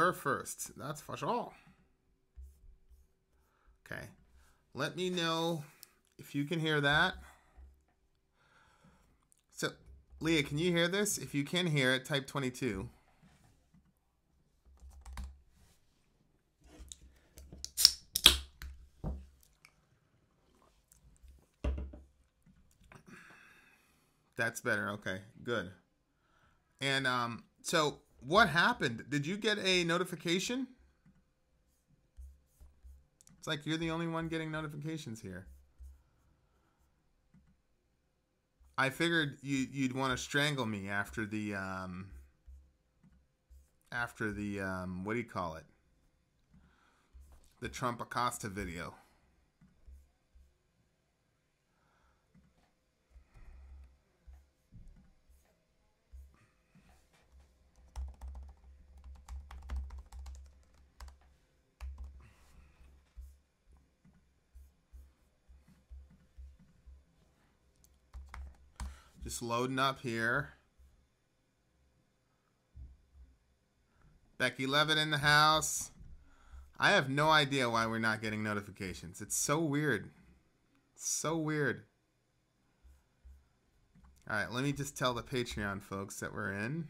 her first. That's for sure. Okay. Let me know if you can hear that. So, Leah, can you hear this? If you can hear it, type 22. That's better. Okay, good. And so what happened? Did you get a notification? It's like you're the only one getting notifications here. I figured you'd want to strangle me after the what do you call it? The Trump Acosta video. Just loading up here. Becky Levitt in the house. I have no idea why we're not getting notifications. It's so weird. So weird. All right, let me just tell the Patreon folks that we're in.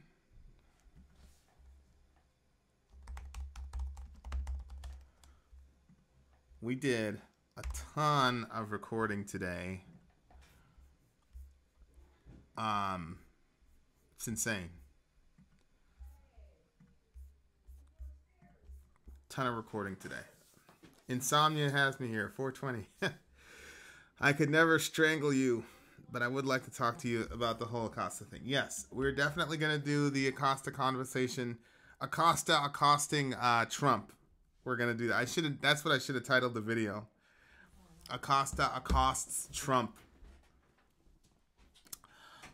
We did a ton of recording today. It's insane. Ton of recording today. Insomnia has me here. 420. I could never strangle you, but I would like to talk to you about the whole Acosta thing. Yes, we're definitely going to do the Acosta conversation. Acosta accosting Trump. We're going to do that. That's what I should have titled the video. Acosta accosts Trump.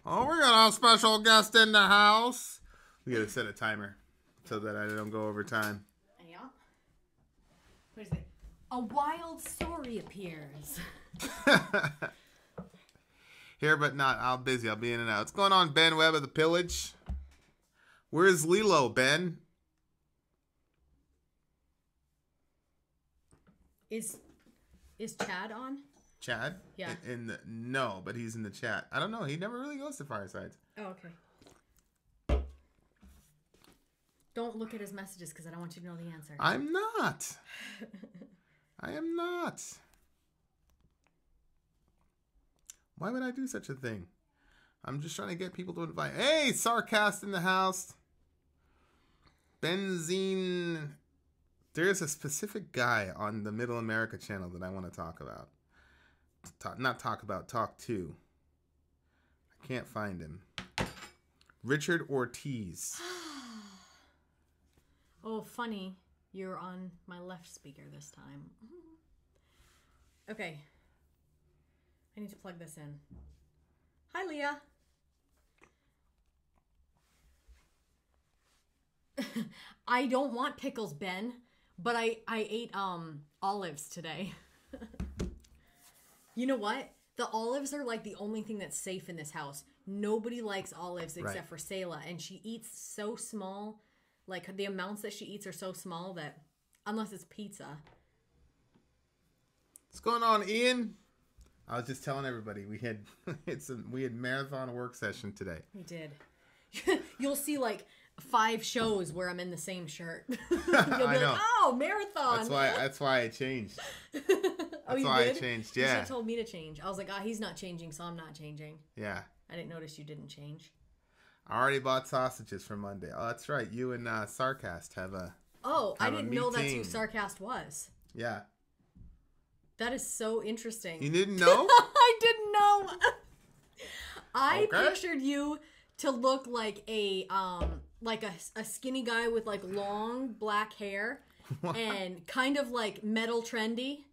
Oh, we got a special guest in the house. We got to set a timer so that I don't go over time. Yeah. What is it? A wild story appears. Here but not. I'm busy. I'll be in and out. What's going on, Ben Webb of the Pillage? Where's Lilo, Ben? Is Chad on? Chad? Yeah. No, but he's in the chat. I don't know. He never really goes to Firesides. Oh, okay. Don't look at his messages because I don't want you to know the answer. I'm not. I am not. Why would I do such a thing? I'm just trying to get people to invite. Hey, Sarcast in the house. Benzene. There's a specific guy on the Middle America channel that I want to talk about. Talk to. I can't find him. Richard Ortiz. Oh, funny. You're on my left speaker this time. Okay. I need to plug this in. Hi, Leah. I don't want pickles, Ben, but I ate olives today. You know what? The olives are like the only thing that's safe in this house. Nobody likes olives except for Selah, and she eats so small. Like, the amounts that she eats are so small that, unless it's pizza. What's going on, Ian? I was just telling everybody we had marathon work session today. We did. You'll see like 5 shows where I'm in the same shirt. You'll be I know. like, oh, marathon. That's why I changed. Oh, you why did? I changed. Yeah. You should have told me to change. I was like, he's not changing, so I'm not changing. Yeah. I didn't notice you didn't change. I already bought sausages for Monday. Oh, that's right. You and Sarcast have a. Oh, I didn't know that's who Sarcast was. Yeah. That is so interesting. You didn't know? I didn't know. I Okay. pictured you to look like a skinny guy with like long black hair and kind of like metal trendy.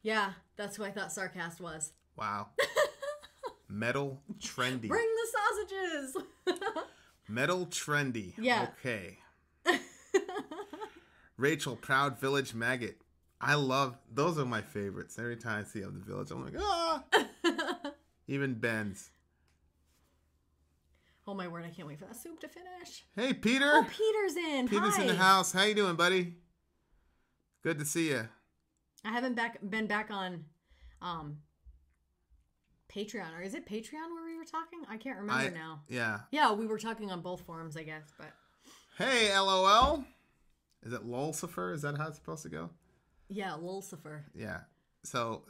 Yeah, that's who I thought Sarcast was. Wow. Metal trendy. Bring the sausages. Metal trendy. Yeah. Okay. Rachel, Proud Village Maggot. I love, those are my favorites. Every time I see of the village, I'm like, ah. Even Ben's. Oh Oh my word, I can't wait for that soup to finish. Hey, Peter. Oh, Peter's in. Peter's Hi. in the house. How you doing, buddy? Good to see you. I haven't been back on Patreon. Or is it Patreon where we were talking? I can't remember now. Yeah. Yeah, we were talking on both forums, I guess. But hey, LOL. Is it Lulcifer? Is that how it's supposed to go? Yeah, Lulcifer. Yeah. So,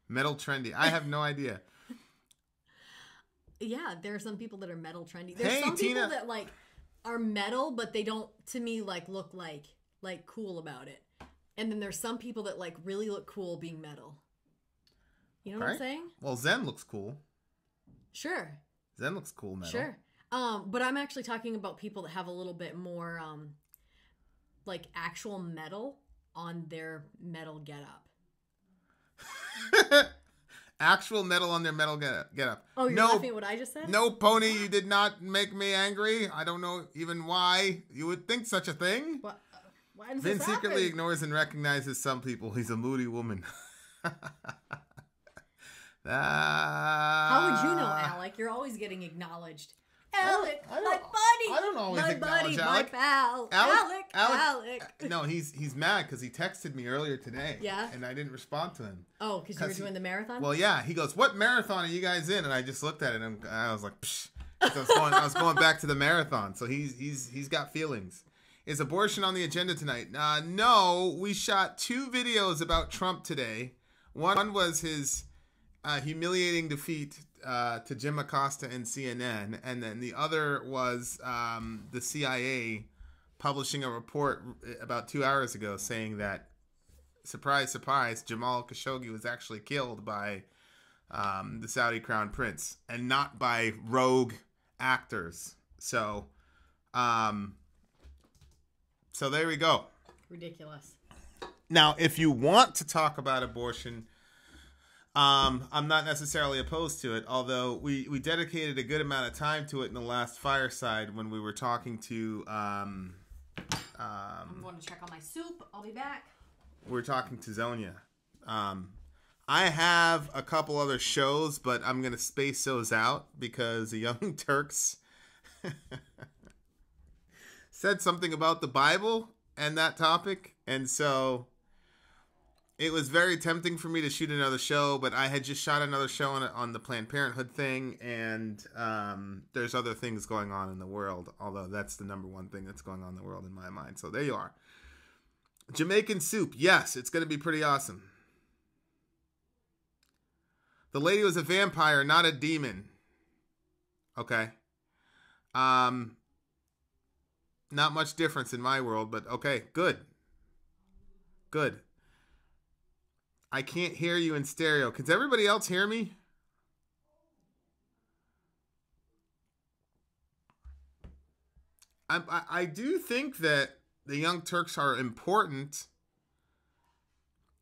metal trendy. I have no idea. Yeah, there are some people that are metal trendy. There's Hey, some Tina. people that like are metal, but they don't, to me, like look like cool about it. And then there's some people that like really look cool being metal. You know what I'm saying? Well, Zen looks cool. Sure. Zen looks cool metal. Sure. But I'm actually talking about people that have a little bit more like actual metal on their metal getup. Actual metal on their metal get up. Oh, you're laughing at what I just said? No, Pony, you did not make me angry. I don't know even why you would think such a thing. What? Why does Vin this secretly happen? ignores and recognizes some people. He's a moody woman. How would you know, Alec? You're always getting acknowledged. Alec, my buddy. I don't always my acknowledge buddy, Alec. my pal. Alec. Alec. No, he's mad because he texted me earlier today. Yeah? And I didn't respond to him. Oh, because you were doing the marathon? Well, yeah. He goes, "What marathon are you guys in?" And I just looked at it and I was like, psh. So I was going back to the marathon. So he's got feelings. Is abortion on the agenda tonight? No, we shot 2 videos about Trump today. One was his humiliating defeat to Jim Acosta and CNN, and then the other was the CIA publishing a report about 2 hours ago saying that, surprise, surprise, Jamal Khashoggi was actually killed by the Saudi crown prince and not by rogue actors. So there we go. Ridiculous. Now, if you want to talk about abortion, I'm not necessarily opposed to it, although we dedicated a good amount of time to it in the last fireside when we were talking to I'm going to check on my soup. I'll be back. we were talking to Zonia. I have a couple other shows, but I'm going to space those out because the Young Turks said something about the Bible and that topic, and so it was very tempting for me to shoot another show, but I had just shot another show on the Planned Parenthood thing, and there's other things going on in the world, although that's the number one thing that's going on in the world in my mind. So there you are. Jamaican soup. Yes, it's going to be pretty awesome. The lady was a vampire, not a demon. Okay. Not much difference in my world, but okay, good. Good. I can't hear you in stereo. Can everybody else hear me? I do think that the Young Turks are important.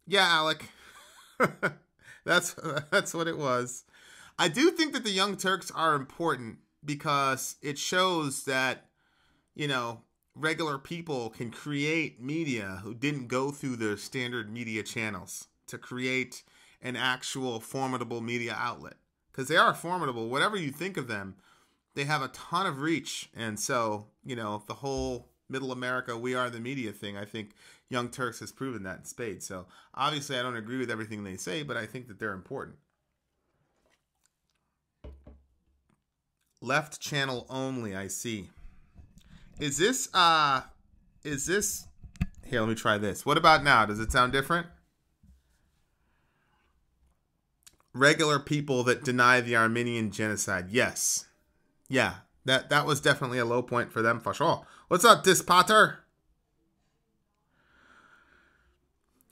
Yeah, Alec. That's what it was. I do think that the Young Turks are important because it shows that, you know, regular people can create media who didn't go through their standard media channels to create an actual formidable media outlet. Because they are formidable. Whatever you think of them, they have a ton of reach. And so, you know, the whole Middle America, we are the media thing, I think Young Turks has proven that in spades. So obviously I don't agree with everything they say, but I think that they're important. Left channel only, I see. Is this, here, let me try this. What about now? Does it sound different? Regular people that deny the Armenian genocide. Yes. Yeah, that was definitely a low point for them for sure. What's up, Dispotter?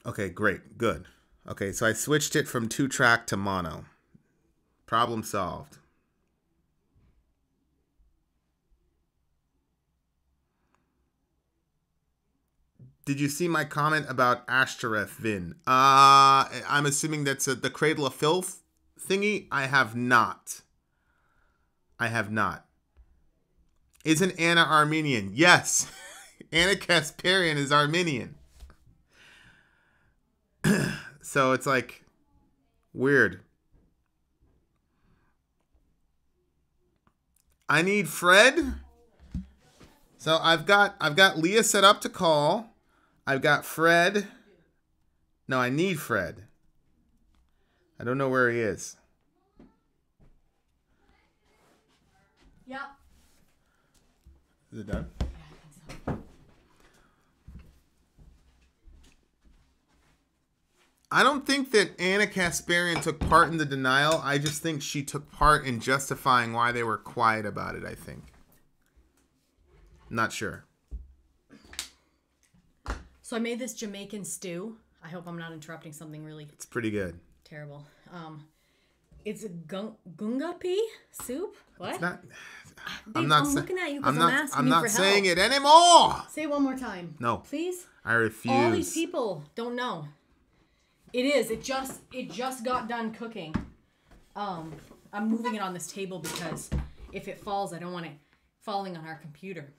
Okay, great. Good. Okay, so I switched it from 2-track to mono. Problem solved. Did you see my comment about Ashtoreth, Vin? I'm assuming that's the Cradle of Filth thingy. I have not. Isn't Anna Armenian? Yes. Anna Kasparian is Armenian. So it's like weird. I need Fred. So I've got Leah set up to call. I've got Fred. No, I need Fred. I don't know where he is. Yep. Is it done? Yeah, I think so. I don't think that Anna Kasparian took part in the denial. I just think she took part in justifying why they were quiet about it, I think. Not sure. So I made this Jamaican stew. I hope I'm not interrupting something really It's pretty good. terrible. It's a gunga pea soup. What? It's not. Babe, I'm looking at you because I'm asking I'm you not for saying help. it anymore. Say it one more time. No. Please? I refuse. All these people don't know. It is. It just got done cooking. I'm moving it on this table because if it falls, I don't want it falling on our computer.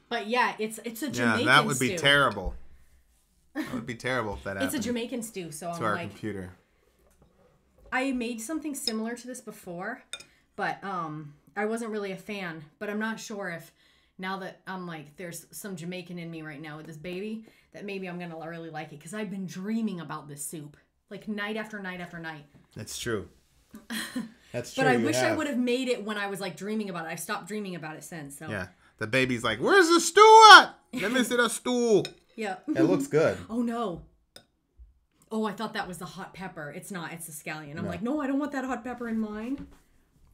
But yeah, it's a Jamaican stew. Yeah, that would be terrible. That would be terrible if that happened. It's a Jamaican stew, so I'm to our like, computer. I made something similar to this before, but I wasn't really a fan. But I'm not sure if now that I'm like, there's some Jamaican in me right now with this baby, that maybe I'm gonna really like it because I've been dreaming about this soup like night after night after night. That's true. That's true. But I wish I would have made it when I was like dreaming about it. I've stopped dreaming about it since. So Yeah. The baby's like, where's the stew at? Let me see the stool. yeah. It looks good. Oh no. Oh, I thought that was the hot pepper. It's not. It's the scallion. I'm No. like, no, I don't want that hot pepper in mine.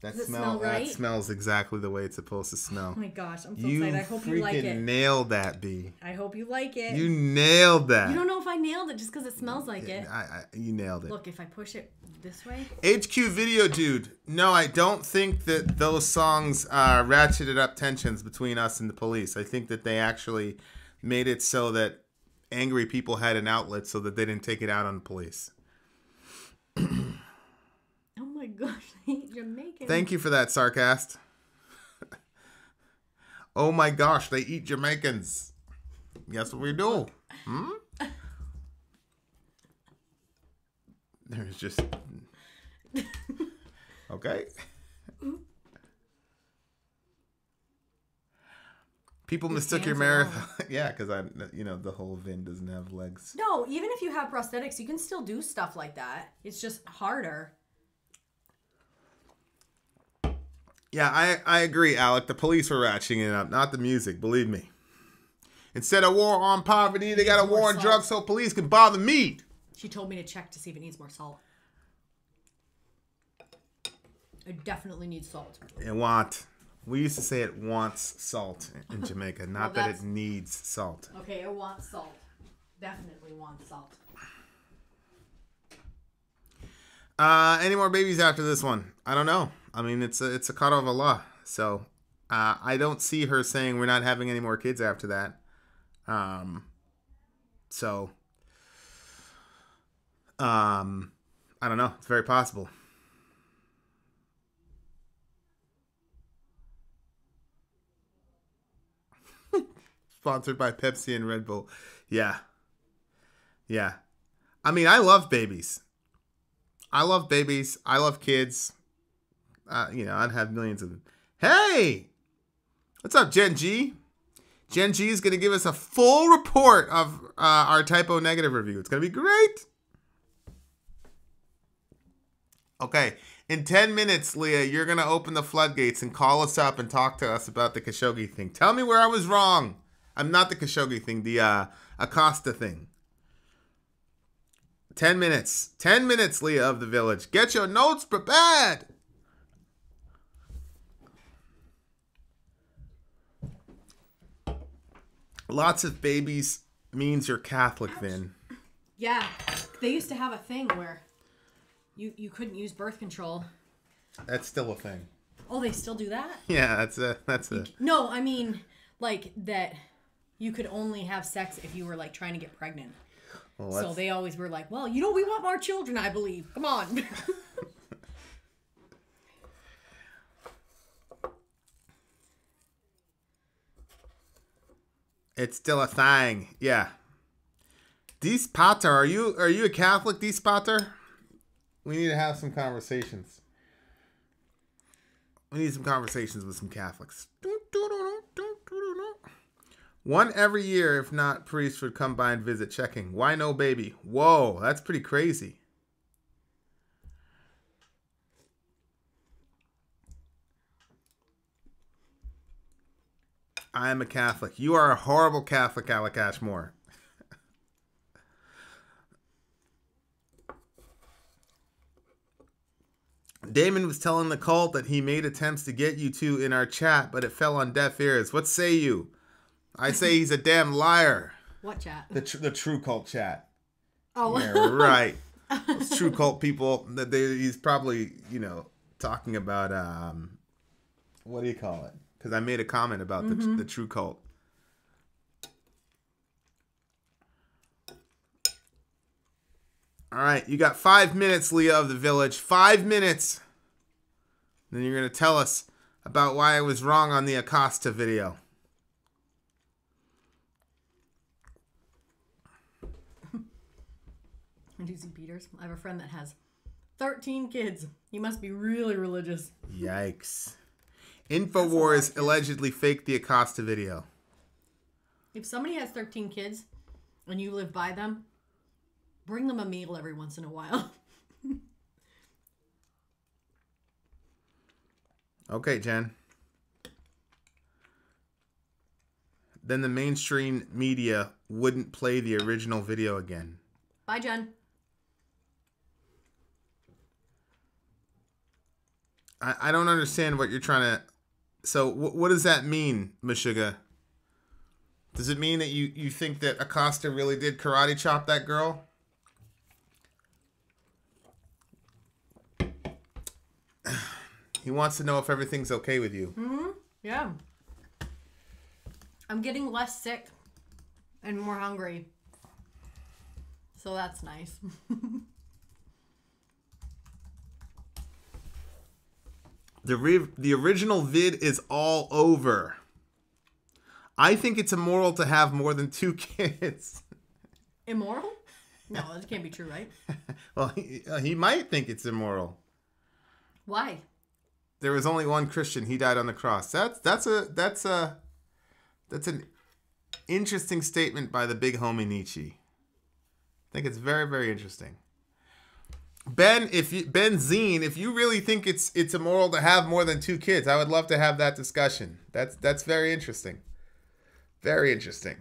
That Does it smell right? That smells exactly the way it's supposed to smell. Oh my gosh, I'm so excited. I hope you like freaking it. nailed that, B. I hope you like it. You nailed that. You don't know if I nailed it just because it smells like it. You nailed it. Look, if I push it this way. HQ Video Dude. No, I don't think that those songs ratcheted up tensions between us and the police. I think that they actually made it so that angry people had an outlet so that they didn't take it out on the police. Oh my gosh, I hate Jamaican. Thank you for that, Sarcast. Oh my gosh, they eat Jamaicans. Guess what we do? There's just... Okay. People mistook your marathon. Yeah, because the whole VIN doesn't have legs. No, even if you have prosthetics, you can still do stuff like that. It's just harder. Yeah, I agree, Alec. The police were ratcheting it up, not the music, believe me. Instead of war on poverty, they got a war on drugs so police can bother me. She told me to check to see if it needs more salt. I definitely need salt. We used to say it wants salt in Jamaica, not that it needs salt. Okay, it wants salt. Definitely wants salt. Any more babies after this one? I don't know. I mean, it's a qadar of Allah. So I don't see her saying we're not having any more kids after that. So I don't know. It's very possible. Sponsored by Pepsi and Red Bull. Yeah. Yeah. I mean, I love babies. I love babies. I love kids. I'd have millions of them. Hey! What's up, Gen G? Gen G is going to give us a full report of our typo negative review. It's going to be great. Okay. In 10 minutes, Leah, you're going to open the floodgates and call us up and talk to us about the Khashoggi thing. Tell me where I was wrong. I'm not the Khashoggi thing, the Acosta thing. 10 minutes. 10 minutes, Leah of the Village. Get your notes prepared. Lots of babies means you're Catholic, Vin. Yeah. They used to have a thing where you couldn't use birth control. That's still a thing. Oh, they still do that? Yeah, that's a... No, I mean, like, that you could only have sex if you were, like, trying to get pregnant. Well, so they always were like, well, we want more children, I believe. Come on. It's still a thing. Yeah. Dees Pater, are you a Catholic, Dees Pater? We need to have some conversations. We need some conversations with some Catholics. One every year, if not, priest would come by and visit, checking. Why no baby? Whoa, that's pretty crazy. I am a Catholic. You are a horrible Catholic, Alec Ashmore. Damon was telling the cult that he made attempts to get you two in our chat, but it fell on deaf ears. What say you? I say he's a damn liar. What chat? The True Cult chat. Oh, yeah, right. Those True Cult people. He's probably talking about what do you call it? Because I made a comment about the True Cult. All right, you got 5 minutes, Leah of the Village. 5 minutes. Then you're going to tell us about why I was wrong on the Acosta video. Juicy Peters. I have a friend that has 13 kids. He must be really religious. Yikes. InfoWars allegedly faked the Acosta video. If somebody has 13 kids and you live by them, bring them a meal every once in a while. Okay, Jen. Then the mainstream media wouldn't play the original video again. Bye, Jen. I don't understand what you're trying to... So what does that mean, Meshuggah? Does it mean that you think that Acosta really did karate chop that girl? He wants to know if everything's okay with you. Mm-hmm. Yeah. I'm getting less sick and more hungry. So that's nice. The original vid is all over. I think it's immoral to have more than 2 kids. Immoral? No, that can't be true, right? Well, he might think it's immoral. Why? There was only one Christian. He died on the cross. That's an interesting statement by the big homie Nietzsche. I think it's very, very interesting. Ben Zine, if you really think it's immoral to have more than 2 kids, I would love to have that discussion. That's very interesting. Very interesting.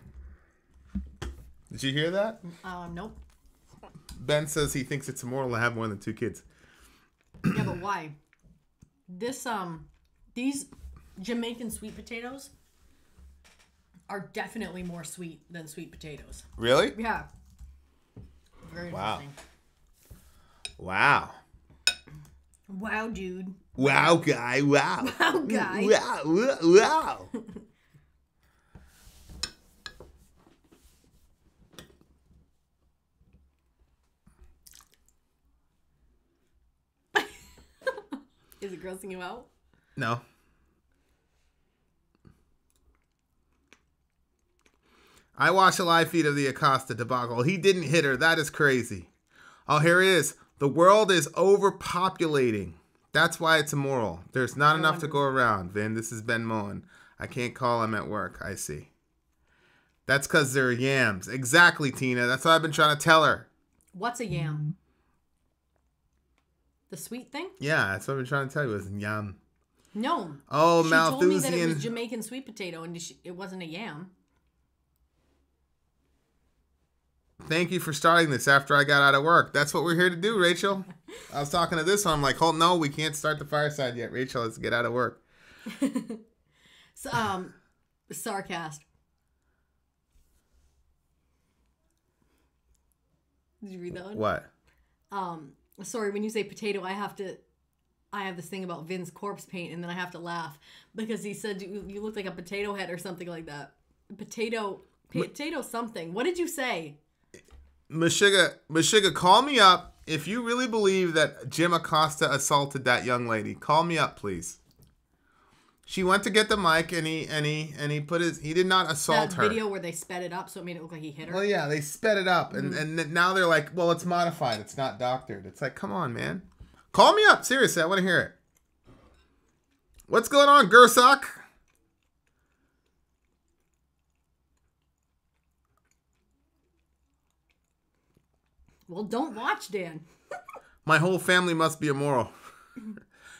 Did you hear that? Nope. Ben says he thinks it's immoral to have more than 2 kids. Yeah, but why? These Jamaican sweet potatoes are definitely more sweet than sweet potatoes. Really? Yeah. Very interesting. Wow. Wow, dude. Wow, guy. Wow. Wow, guy. Wow. Is it grossing you out? No. I watched a live feed of the Acosta debacle. He didn't hit her. That is crazy. Oh, here it is. The world is overpopulating. That's why it's immoral. There's not enough to go around. Vin, this is Ben Moen. I can't call him at work. I see. That's because they're yams. Exactly, Tina. That's what I've been trying to tell her. What's a yam? The sweet thing? Yeah, that's what I've been trying to tell you. It was yam. No. Oh, she Malthusian. told me that it was Jamaican sweet potato and it wasn't a yam. Thank you for starting this after I got out of work. That's what we're here to do, Rachel. I was talking to this one. I'm like, oh, no, we can't start the fireside yet. Rachel, let's get out of work. So, sarcast. Did you read that one? What? Sorry, when you say potato, I have this thing about Vin's corpse paint, and then I have to laugh because he said you look like a potato head or something like that. Potato something. What did you say? Meshuggah, call me up if you really believe that Jim Acosta assaulted that young lady. Call me up, please. She went to get the mic and he put he did not assault her. That video where they sped it up so it made it look like he hit her. Well, yeah, they sped it up and now they're like, well, it's modified. It's not doctored. It's like, come on, man. Call me up. Seriously, I want to hear it. What's going on, Gersock? Well, don't watch, Dan. My whole family must be immoral.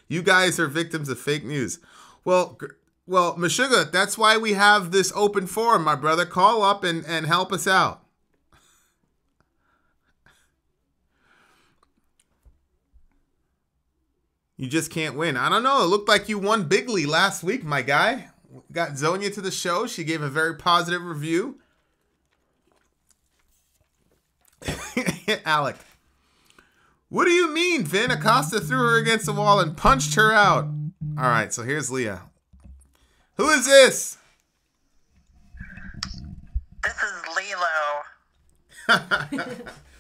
You guys are victims of fake news. Well, Meshuggah, that's why we have this open forum, my brother. Call up and help us out. You just can't win. I don't know. It looked like you won bigly last week, my guy. Got Zonia to the show. She gave a very positive review. Alec. What do you mean, Vin? Acosta threw her against the wall and punched her out. All right, so here's Leah. Who is this? This is Lilo.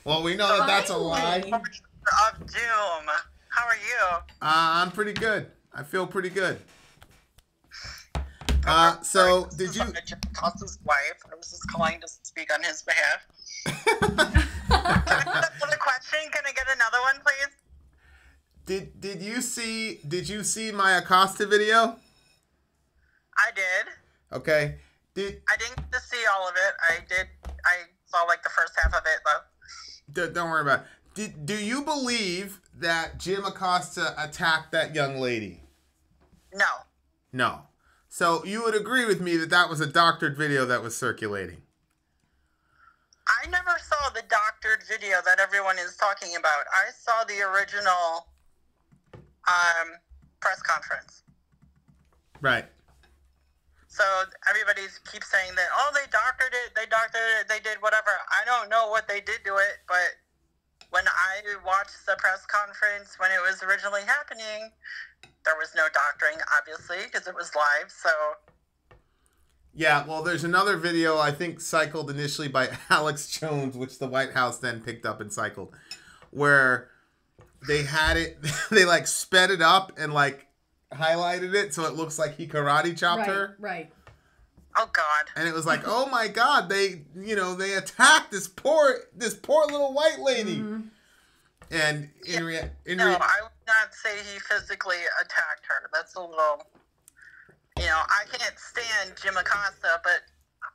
Well, we know that that's a lie. Of Doom. How are you? I'm pretty good. I feel pretty good. So, did you... Acosta's wife. I was just calling to speak on his behalf. Can I get another question? Can I get another one, please? Did you see my Acosta video? I did. Okay. I didn't get to see all of it. I saw like the first half of it, though. Don't worry about it. Do you believe that Jim Acosta attacked that young lady? No. No. So you would agree with me that that was a doctored video that was circulating? I never saw the doctored video that everyone is talking about. I saw the original press conference. Right. So everybody keeps saying that, oh, they doctored it, they did whatever. I don't know what they did to it, but when I watched the press conference when it was originally happening, there was no doctoring, obviously, because it was live, so... Yeah, well, there's another video, I think, cycled initially by Alex Jones, which the White House then picked up and cycled, where they had it, they, like, sped it up and, like, highlighted it so it looks like he karate chopped her. Right. Oh, God. And it was like, oh, my God, they attacked this poor little white lady. Mm-hmm. And I would not say he physically attacked her. That's a little... I can't stand Jim Acosta, but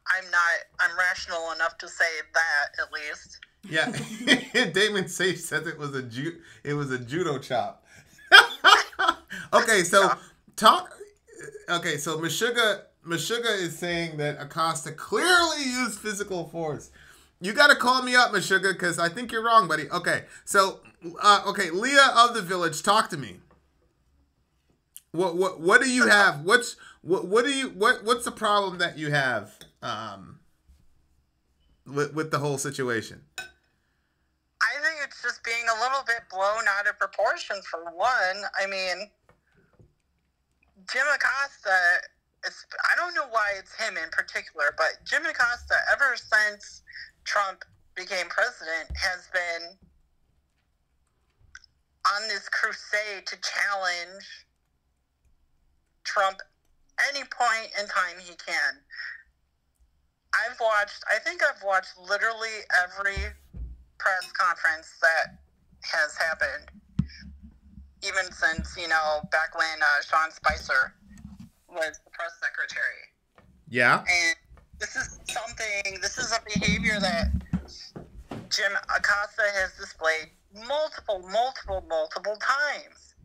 I'm rational enough to say that, at least. Yeah. Damon Sage says it was a judo chop. Okay, so Meshuggah is saying that Acosta clearly used physical force. You got to call me up, Meshuggah, because I think you're wrong, buddy. Okay, so Leah of the Village, talk to me. What do you have? What's the problem that you have with the whole situation? I think it's just being a little bit blown out of proportion, for one. I mean, Jim Acosta, I don't know why it's him in particular, but Jim Acosta, ever since Trump became president, has been on this crusade to challenge Trump any point in time he can. I think I've watched literally every press conference that has happened, even since, back when Sean Spicer was the press secretary. Yeah. And this is a behavior that Jim Acosta has displayed multiple times.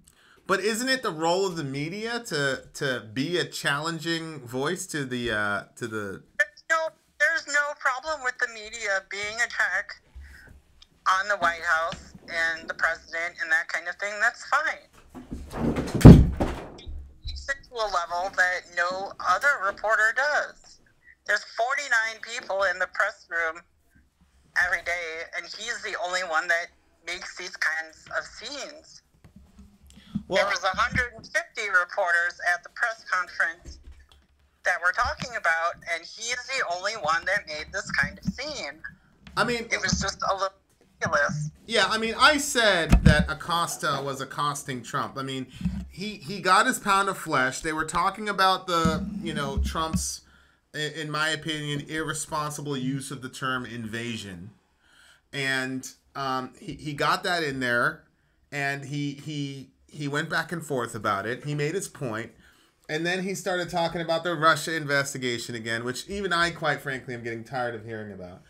But isn't it the role of the media to be a challenging voice to the There's no problem with the media being a check on the White House and the president and that kind of thing. That's fine. It's to a level that no other reporter does. There's 49 people in the press room every day, and he's the only one that makes these kinds of scenes. Well, there was 150 reporters at the press conference that we're talking about, and he's the only one that made this kind of scene. I mean, it was just a little ridiculous. Yeah, I mean, I said that Acosta was accosting Trump. I mean, he got his pound of flesh. They were talking about the, Trump's, in my opinion, irresponsible use of the term invasion. And he got that in there, and he went back and forth about it. He made his point. And then he started talking about the Russia investigation again, which even I, quite frankly, am getting tired of hearing about.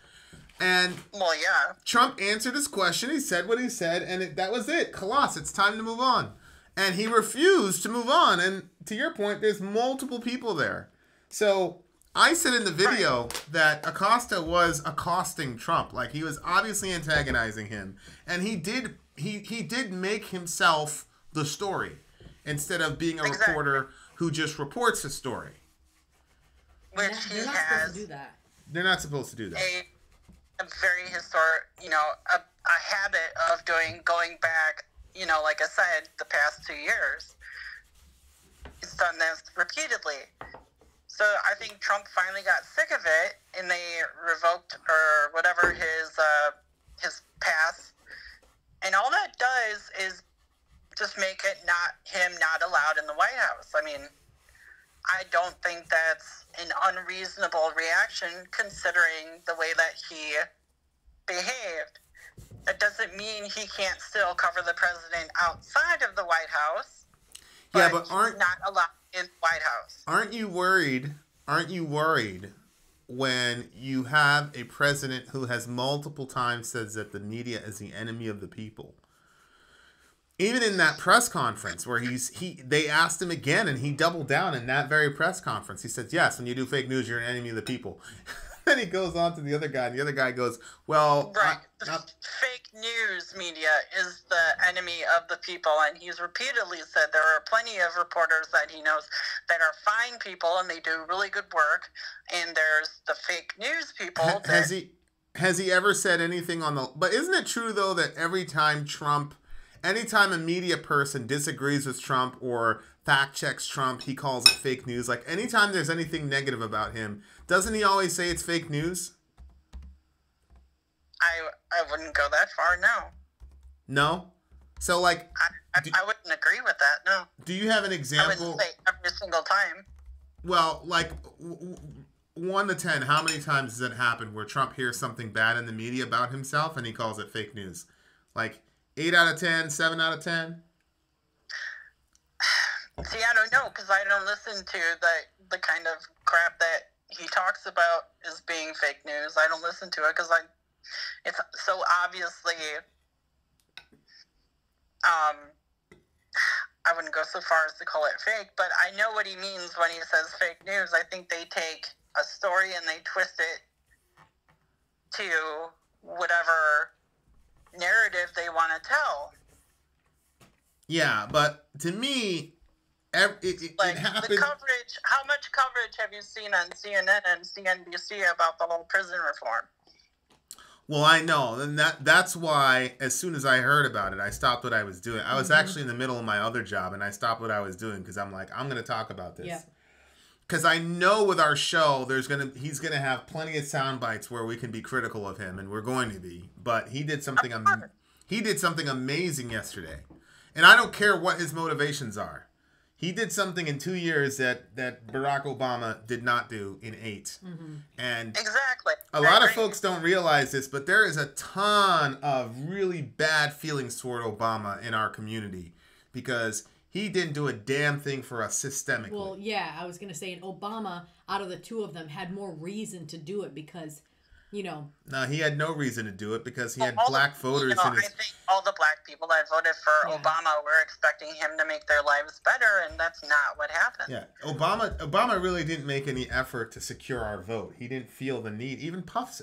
And Well, yeah. Trump answered his question. He said what he said, and that was it. Khalas, it's time to move on. And he refused to move on. And to your point, there's multiple people there. So I said in the video that Acosta was accosting Trump. Like, he was obviously antagonizing him. And he did make himself the story instead of being a reporter who just reports a story. Which They're not supposed to do that. They're not supposed to do that. A very historic, a habit of going back, like I said, the past 2 years. He's done this repeatedly. So I think Trump finally got sick of it, and they revoked or whatever his pass. And all that does is just make it him not allowed in the White House. I mean, I don't think that's an unreasonable reaction considering the way that he behaved. That doesn't mean he can't still cover the president outside of the White House. Yeah, but he's not allowed in the White House. Aren't you worried when you have a president who has multiple times says that the media is the enemy of the people? Even in that press conference where they asked him again and he doubled down in that very press conference. He said, yes, when you do fake news, you're an enemy of the people. Then he goes on to the other guy, and the other guy goes, well... Right. Fake news media is the enemy of the people, and he's repeatedly said there are plenty of reporters that he knows that are fine people, and they do really good work, and there's the fake news people that... Has he ever said anything on the... But isn't it true, though, that anytime a media person disagrees with Trump or fact checks Trump, he calls it fake news? Like, anytime there's anything negative about him, doesn't he always say it's fake news? I wouldn't go that far, no. No? So, like... I wouldn't agree with that, no. Do you have an example? I wouldn't say every single time. Well, like, 1 to 10, how many times does it happen where Trump hears something bad in the media about himself and he calls it fake news? Like, 8 out of 10, 7 out of 10? See, I don't know, because I don't listen to the kind of crap that he talks about as being fake news. I don't listen to it because it's so obviously, I wouldn't go so far as to call it fake, but I know what he means when he says fake news. I think they take a story and they twist it to whatever narrative they want to tell. Yeah, but to me, it happened. The coverage. How much coverage have you seen on CNN and CNBC about the whole prison reform? Well, I know, and that's why as soon as I heard about it, I stopped what I was doing. I was actually in the middle of my other job, and I stopped what I was doing because I'm like, I'm going to talk about this. Yeah. Because I know with our show, he's gonna have plenty of sound bites where we can be critical of him, and we're going to be. But he did something amazing yesterday, and I don't care what his motivations are. He did something in 2 years that Barack Obama did not do in 8. Mm-hmm. And exactly. A lot of folks don't realize this, but there is a ton of really bad feelings toward Obama in our community because he didn't do a damn thing for us systemically. Well, yeah, I was going to say, and Obama, out of the two of them, had more reason to do it because, No, he had no reason to do it because he had black voters in his... I think all the black people that voted for Obama were expecting him to make their lives better, and that's not what happened. Yeah, Obama really didn't make any effort to secure our vote. He didn't feel the need. Even Puff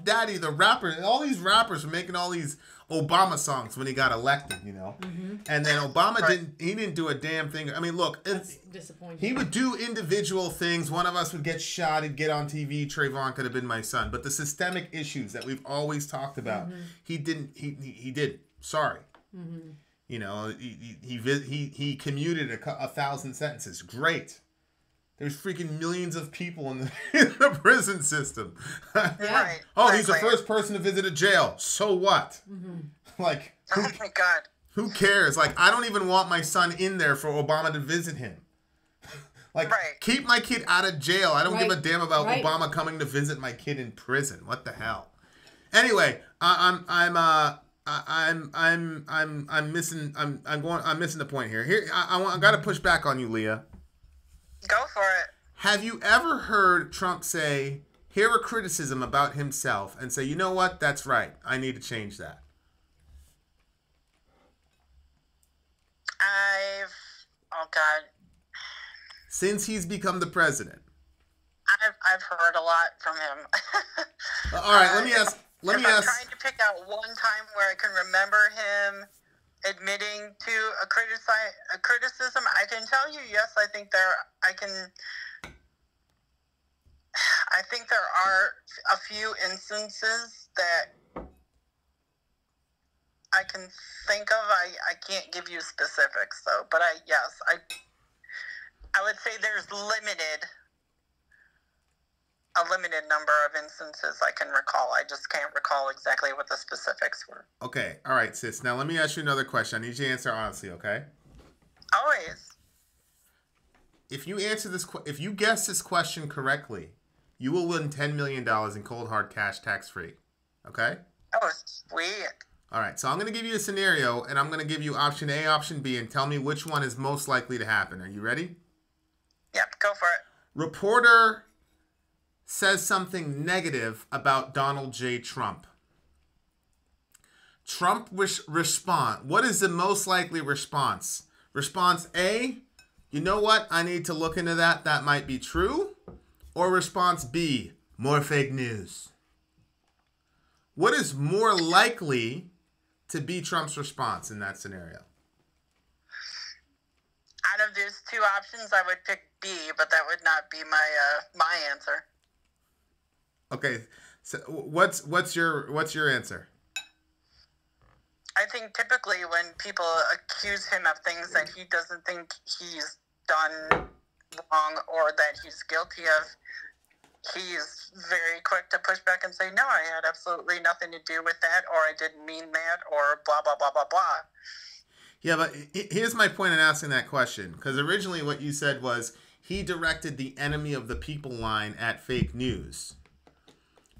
Daddy, the rapper, all these rappers were making all these Obama songs when he got elected, Mm-hmm. And then Obama didn't do a damn thing. I mean, look, that's disappointing. He would do individual things. One of us would get shot, he'd get on TV, Trayvon could have been my son. But the systemic issues that we've always talked about, he didn't. He did. Sorry. Mm-hmm. He commuted 1,000 sentences. Great. There's freaking millions of people in the prison system. Yeah. Oh, he's the first person to visit a jail. So what? Mm-hmm. Like, oh my God. Who cares? Like, I don't even want my son in there for Obama to visit him. Like, keep my kid out of jail. I don't give a damn about Obama coming to visit my kid in prison. What the hell? Anyway, I'm missing the point here. I got to push back on you, Leah. Go for it. Have you ever heard Trump hear a criticism about himself and say, you know what, that's right, I need to change that? Oh God. Since he's become the president. I've heard a lot from him. All right, let me ask. I'm trying to pick out one time where I can remember him admitting to a criticism. I can tell you, yes, I think there are a few instances that I can think of. I can't give you specifics though, but I would say there's a limited number of instances I can recall. I just can't recall exactly what the specifics were. Okay, all right, sis. Now let me ask you another question. I need you to answer honestly, okay? Always. If you guess this question correctly, you will win $10 million in cold hard cash, tax free. Okay? Oh, sweet. All right, so I'm going to give you a scenario, and I'm going to give you option A, option B, and tell me which one is most likely to happen. Are you ready? Yep, go for it. Reporter says something negative about Donald J. Trump. Trump respond. What is the most likely response? Response A, you know what? I need to look into that. That might be true. Or response B, more fake news. What is more likely to be Trump's response in that scenario? Out of these two options, I would pick B, but that would not be my answer. Okay, so what's your answer? I think typically when people accuse him of things that he doesn't think he's done wrong or that he's guilty of, he's very quick to push back and say, no, I had absolutely nothing to do with that, or I didn't mean that, or blah, blah, blah, blah, blah. Yeah, but here's my point in asking that question, because originally what you said was he directed the enemy of the people line at fake news.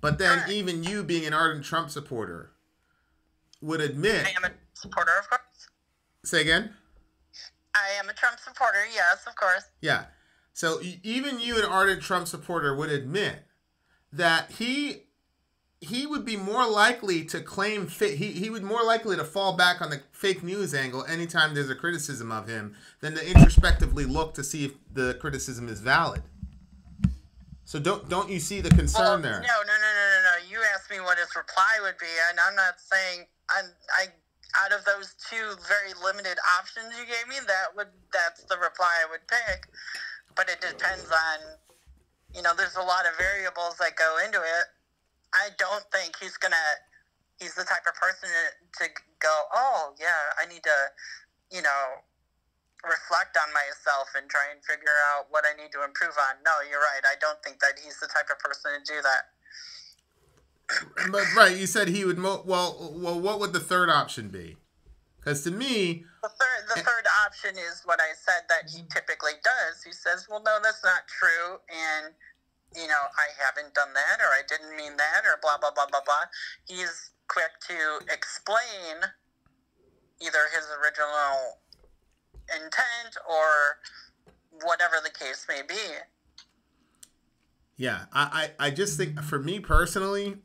But then even you being an ardent Trump supporter would admit... I am a supporter, of course. Say again? I am a Trump supporter, yes, of course. Yeah. So even you, an ardent Trump supporter, would admit that he would be more likely to claim... He would more likely to fall back on the fake news angle anytime there's a criticism of him than to introspectively look to see if the criticism is valid. So don't you see the concern there? No. You asked me what his reply would be, and I'm not saying out of those two very limited options you gave me, that's the reply I would pick. But it depends on, there's a lot of variables that go into it. I don't think he's the type of person to go, oh yeah, I need to, reflect on myself and try and figure out what I need to improve on. No, you're right. I don't think that he's the type of person to do that. But right, you said he would. Well, what would the third option be? Because to me, the third option is what I said that he typically does. He says, "Well, no, that's not true," and I haven't done that, or I didn't mean that, or blah blah blah blah blah. He's quick to explain either his original intent or whatever the case may be. Yeah, I just think for me personally,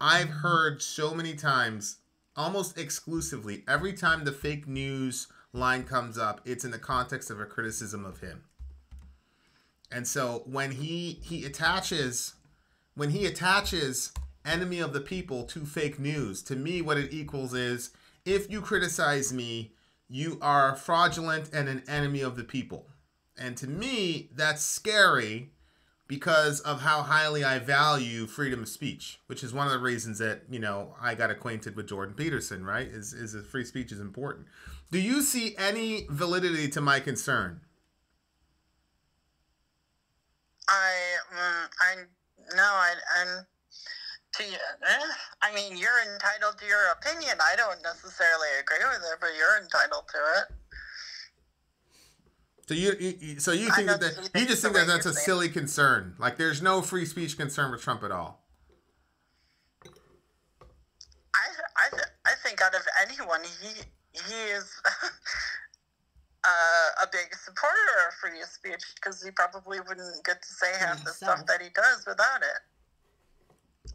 I've heard so many times, almost exclusively, every time the fake news line comes up, it's in the context of a criticism of him. And so when he attaches enemy of the people to fake news, to me what it equals is, if you criticize me, you are fraudulent and an enemy of the people. And to me, that's scary because of how highly I value freedom of speech, which is one of the reasons that, I got acquainted with Jordan Peterson, right? Is that free speech is important. Do you see any validity to my concern? You're entitled to your opinion. I don't necessarily agree with it, but you're entitled to it. So you think that you just think that that's a silly concern? Like there's no free speech concern with Trump at all? I think out of anyone, he is a big supporter of free speech because he probably wouldn't get to say half the stuff that he does without it.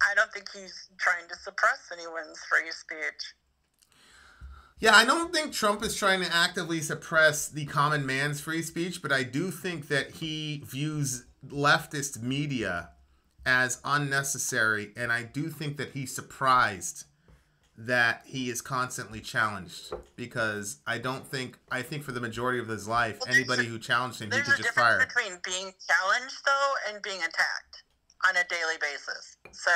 I don't think he's trying to suppress anyone's free speech. Yeah, I don't think Trump is trying to actively suppress the common man's free speech, but I do think that he views leftist media as unnecessary, and I do think that he's surprised that he is constantly challenged, because I think for the majority of his life, anybody who challenged him, he could just fire. There's a difference between being challenged, though, and being attacked on a daily basis. So,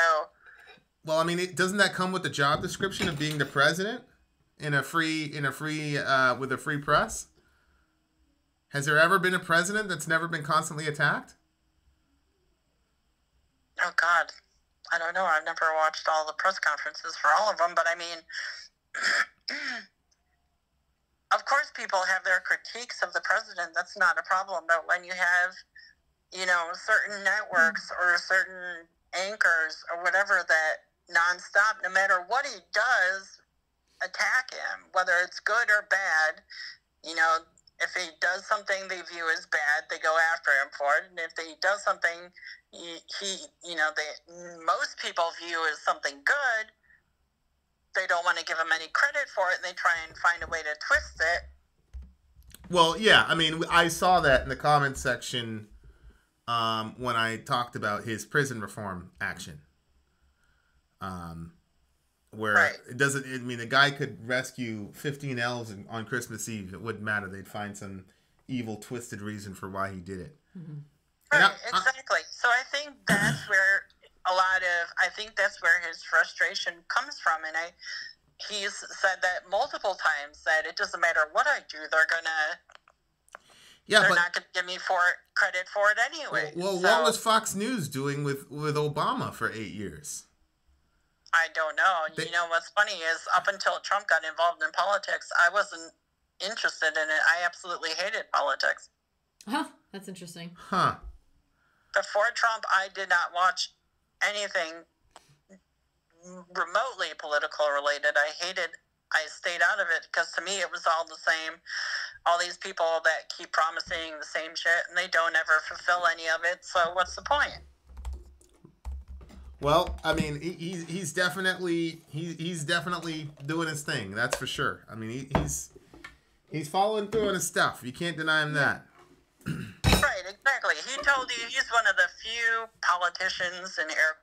well, I mean, doesn't that come with the job description of being the president with a free press? Has there ever been a president that's never been constantly attacked? Oh God, I don't know. I've never watched all the press conferences for all of them, but I mean, of course, people have their critiques of the president. That's not a problem. But when you have, certain networks or certain anchors or whatever that nonstop, no matter what he does, attack him, whether it's good or bad, if he does something they view as bad, they go after him for it. And if he does something most people view as something good, they don't want to give him any credit for it, and they try and find a way to twist it. Well, yeah, I mean, I saw that in the comments section when I talked about his prison reform action. Where right. It doesn't, I mean, the guy could rescue 15 elves on Christmas Eve. It wouldn't matter. They'd find some evil, twisted reason for why he did it. Mm-hmm. Right, exactly. So I think that's where that's where his frustration comes from. And he's said that multiple times, that it doesn't matter what I do, they're not going to give me credit for it anyway. Well, what was Fox News doing with Obama for 8 years? I don't know. What's funny is, up until Trump got involved in politics, I wasn't interested in it. I absolutely hated politics. Huh, that's interesting. Huh. Before Trump, I did not watch anything remotely political related. I stayed out of it because to me it was all the same. All these people that keep promising the same shit and they don't ever fulfill any of it. So what's the point? Well, I mean, he's definitely doing his thing. That's for sure. I mean, he's following through on his stuff. You can't deny him that. Right, exactly. He told you he's one of the few politicians, in air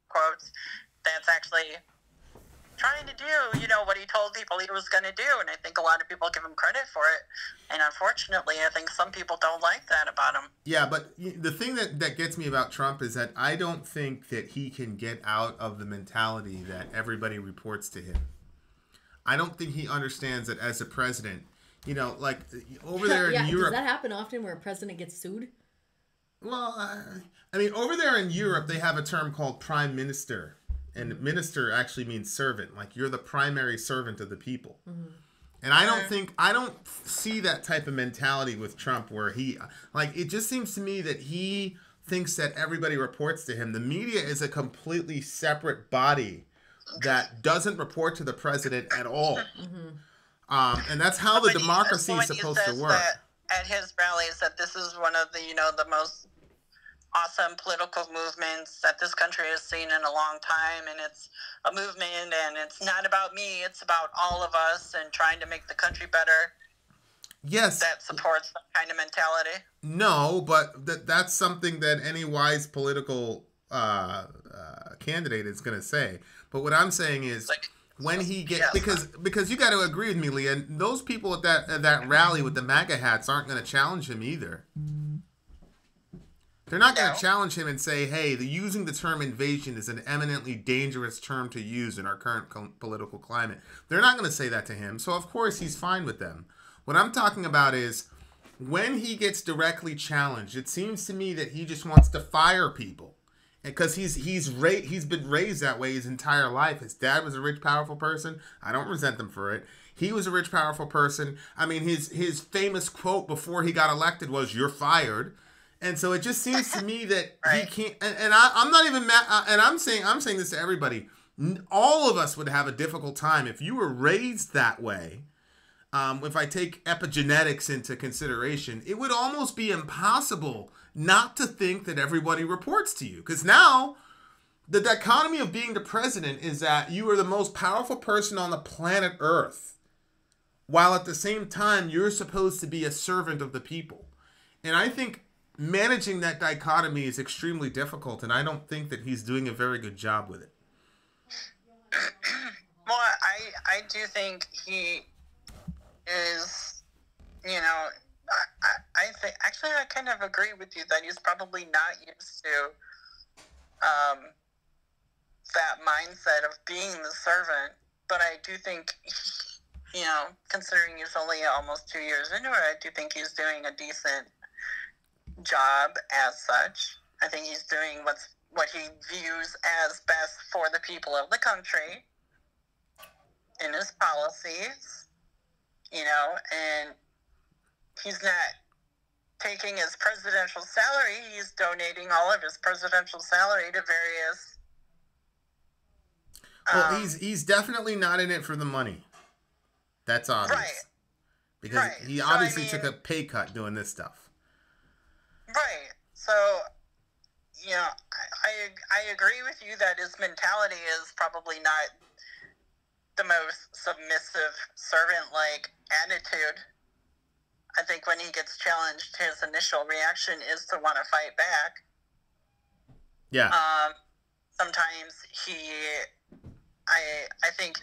quotes, that's actually trying to do, what he told people he was going to do. And I think a lot of people give him credit for it. And unfortunately, I think some people don't like that about him. Yeah, but the thing that gets me about Trump is that I don't think that he can get out of the mentality that everybody reports to him. I don't think he understands that as a president, like over there in Europe. Does that happen often where a president gets sued? Well, I mean, over there in Europe, they have a term called prime minister. And minister actually means servant. Like, you're the primary servant of the people. Mm-hmm. And I don't see that type of mentality with Trump where it just seems to me that he thinks that everybody reports to him. The media is a completely separate body that doesn't report to the president at all. Mm-hmm. And that's how the democracy is supposed to work. At his rallies, that this is one of the most awesome political movements that this country has seen in a long time, and it's a movement, and it's not about me, it's about all of us and trying to make the country better. Yes. That supports that kind of mentality. No, but that's something that any wise political candidate is going to say. But what I'm saying is, when he gets, because you got to agree with me, Leah, those people at that rally with the MAGA hats aren't going to challenge him either. They're not going to challenge him and say, hey, using the term invasion is an eminently dangerous term to use in our current political climate. They're not going to say that to him. So, of course, he's fine with them. What I'm talking about is when he gets directly challenged, it seems to me that he just wants to fire people. Because he's been raised that way his entire life. His dad was a rich, powerful person. I don't resent them for it. He was a rich, powerful person. I mean, his famous quote before he got elected was, "You're fired." And so it just seems to me that he can't. And I'm not even mad. And I'm saying this to everybody. All of us would have a difficult time if you were raised that way. if I take epigenetics into consideration, it would almost be impossible not to think that everybody reports to you. Because now, the dichotomy of being the president is that you are the most powerful person on the planet Earth, while at the same time, you're supposed to be a servant of the people. And I think managing that dichotomy is extremely difficult, and I don't think that he's doing a very good job with it. Well, I do think he is, you know, I think, actually, I kind of agree with you that he's probably not used to that mindset of being the servant, but I do think, you know, considering he's only almost 2 years into it, I do think he's doing a decent job as such. I think he's doing what he views as best for the people of the country in his policies, you know, and he's not taking his presidential salary, he's donating all of his presidential salary to various... Well, he's definitely not in it for the money. That's obvious. Right. Because Right. he So, obviously I mean, took a pay cut doing this stuff. Right. So, you know, I agree with you that his mentality is probably not the most submissive, servant-like attitude. I think when he gets challenged, his initial reaction is to want to fight back. Yeah. Sometimes I think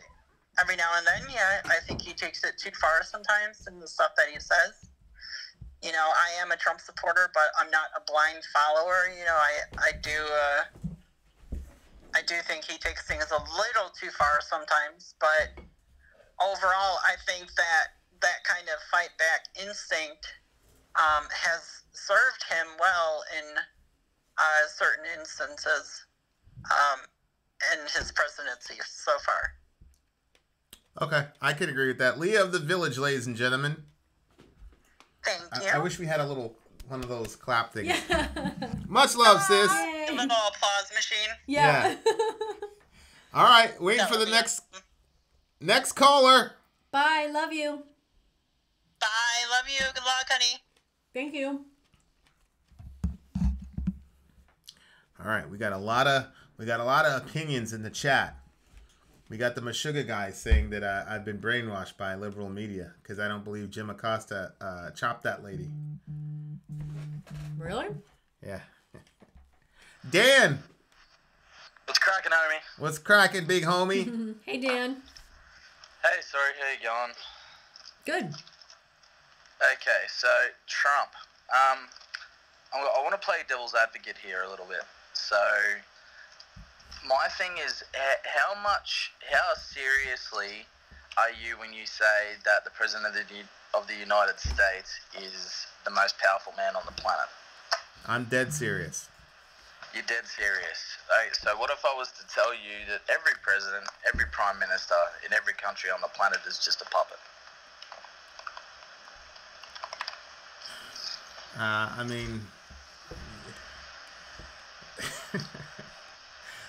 every now and then, yeah, I think he takes it too far sometimes in the stuff that he says. You know, I am a Trump supporter, but I'm not a blind follower. You know, I do think he takes things a little too far sometimes, but overall, I think that kind of fight back instinct has served him well in certain instances in his presidency so far. Okay, I can agree with that. Leah of the Village, ladies and gentlemen. Thank you. I wish we had one of those clap things. Yeah. Much love, sis. A little applause machine. Yeah. All right, waiting for the next caller. Bye. Love you. Bye. Love you. Good luck, honey. Thank you. All right, we got a lot of opinions in the chat. We got the Meshuggah guy saying that I've been brainwashed by liberal media because I don't believe Jim Acosta chopped that lady. Really? Yeah. Dan! What's cracking, homie? What's cracking, big homie? Hey, Dan. Hey, sorry, how you going? Good. Okay, so Trump. I want to play devil's advocate here a little bit. So, my thing is, how seriously are you when you say that the President of the United States is the most powerful man on the planet? I'm dead serious. You're dead serious. Okay, so what if I was to tell you that every president, every prime minister in every country on the planet is just a puppet? I mean...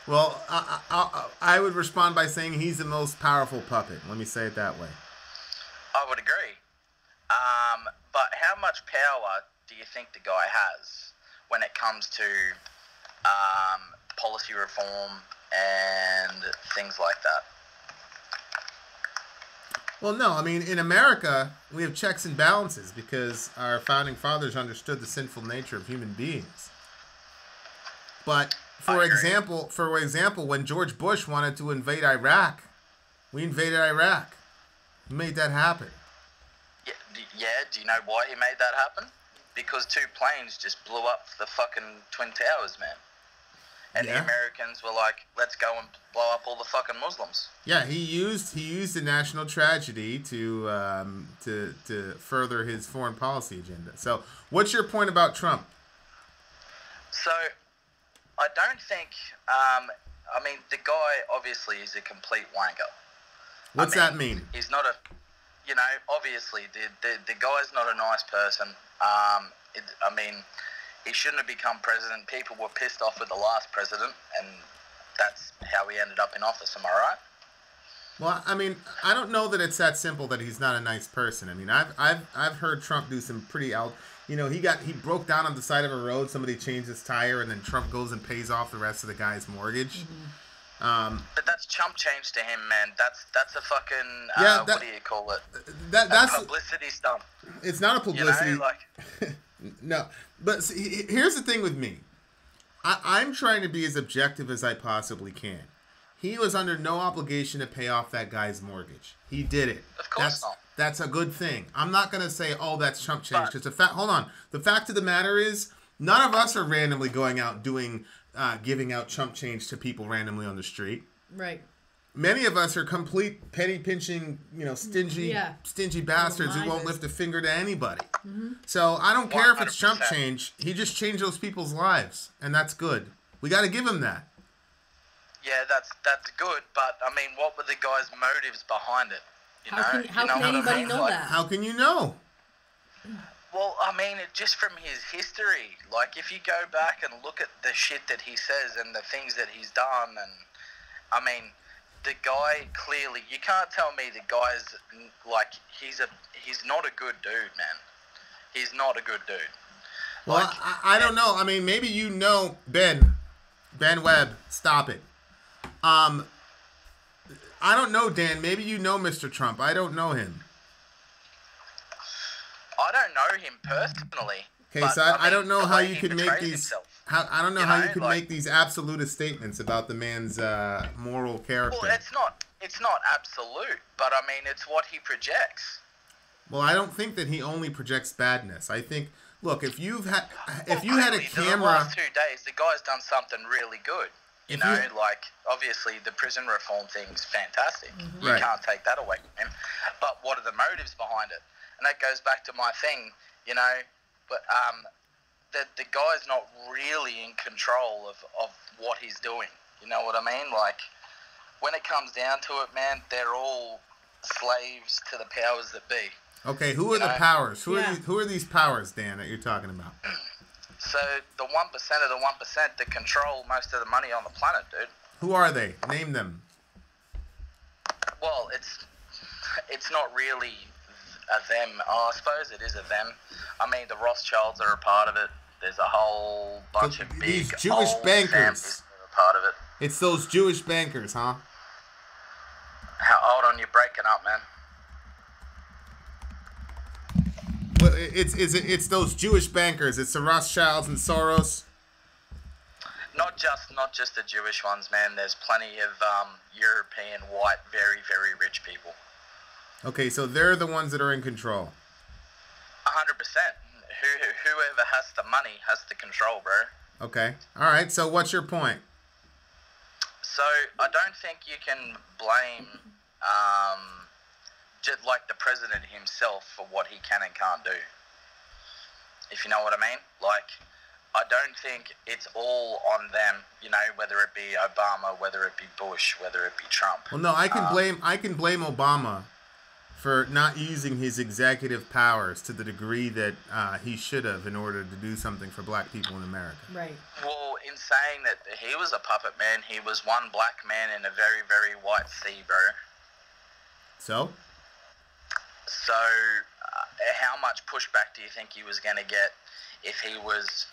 Well, I would respond by saying he's the most powerful puppet. Let me say it that way. I would agree. But how much power do you think the guy has when it comes to policy reform and things like that? Well, no. I mean, in America, we have checks and balances because our founding fathers understood the sinful nature of human beings. But for example, when George Bush wanted to invade Iraq, we invaded Iraq. He made that happen. Yeah, do you know why he made that happen? Because 2 planes just blew up the fucking Twin Towers, man. And the Americans were like, let's go and blow up all the fucking Muslims. Yeah, he used the national tragedy to further his foreign policy agenda. So, what's your point about Trump? So, I don't think, I mean, the guy obviously is a complete wanker. What's that mean? He's not obviously, the guy's not a nice person. I mean, he shouldn't have become president. People were pissed off with the last president, and that's how he ended up in office. Am I right? Well, I mean, I don't know that it's that simple that he's not a nice person. I mean, I've heard Trump do some pretty he broke down on the side of a road. Somebody changed his tire, and then Trump goes and pays off the rest of the guy's mortgage. But that's chump change to him, man. That's a fucking what do you call it? That's a publicity stunt. It's not a publicity. You know, like no, but see, here's the thing with me. I'm trying to be as objective as I possibly can. He was under no obligation to pay off that guy's mortgage. He did it. Of course not. That's a good thing. I'm not going to say, oh, that's chump change. Because hold on. The fact of the matter is, none of us are randomly going out giving out chump change to people randomly on the street. Right. Many of us are complete penny pinching, stingy bastards who won't lift a finger to anybody. Mm-hmm. So I don't care 100%. If it's chump change. He just changed those people's lives, and that's good. We got to give him that. Yeah, that's good, but I mean, what were the guy's motives behind it? How can anybody know that? How can you know? Well, I mean, just from his history, like if you go back and look at the shit that he says and the things that he's done, and I mean, the guy clearly, you can't tell me the guy's like he's not a good dude, man. He's not a good dude. Well, like, I don't know. I mean, maybe Ben Webb, stop it. I don't know, Dan. Maybe you know Mr. Trump. I don't know him. I don't know him personally. Okay, so I don't know how you could make these. I don't know how you could make these absolutist statements about the man's moral character. Well, it's not absolute, but I mean, it's what he projects. Well, I don't think that he only projects badness. I think, look, if you had a camera, the last 2 days, the guy's done something really good. You know, like, obviously the prison reform thing's fantastic. Mm-hmm. You can't take that away from him. But what are the motives behind it? And that goes back to my thing, but the guy's not really in control of what he's doing. You know what I mean? Like, when it comes down to it, man, they're all slaves to the powers that be. Okay, who are the powers? Who are these powers, Dan, that you're talking about? So the 1% of the 1% that control most of the money on the planet, dude. Who are they? Name them. Well, it's not really a them. Oh, I suppose it is a them. I mean, the Rothschilds are a part of it. There's a whole bunch of big Jewish bankers are a part of it. It's those Jewish bankers, huh? Hold on, you're breaking up, man. Well, it's those Jewish bankers. It's the Rothschilds and Soros. Not just the Jewish ones, man. There's plenty of European, white, very, very rich people. Okay, so they're the ones that are in control. 100%. Whoever has the money has the control, bro. Okay. All right. So what's your point? So I don't think you can blame just like the president himself for what he can and can't do. If you know what I mean? Like, I don't think it's all on them, whether it be Obama, whether it be Bush, whether it be Trump. Well, no, I can blame Obama for not using his executive powers to the degree that he should have in order to do something for black people in America. Right. Well, in saying that he was a puppet man, he was one black man in a very, very white sea, bro. So? So, how much pushback do you think he was going to get if he was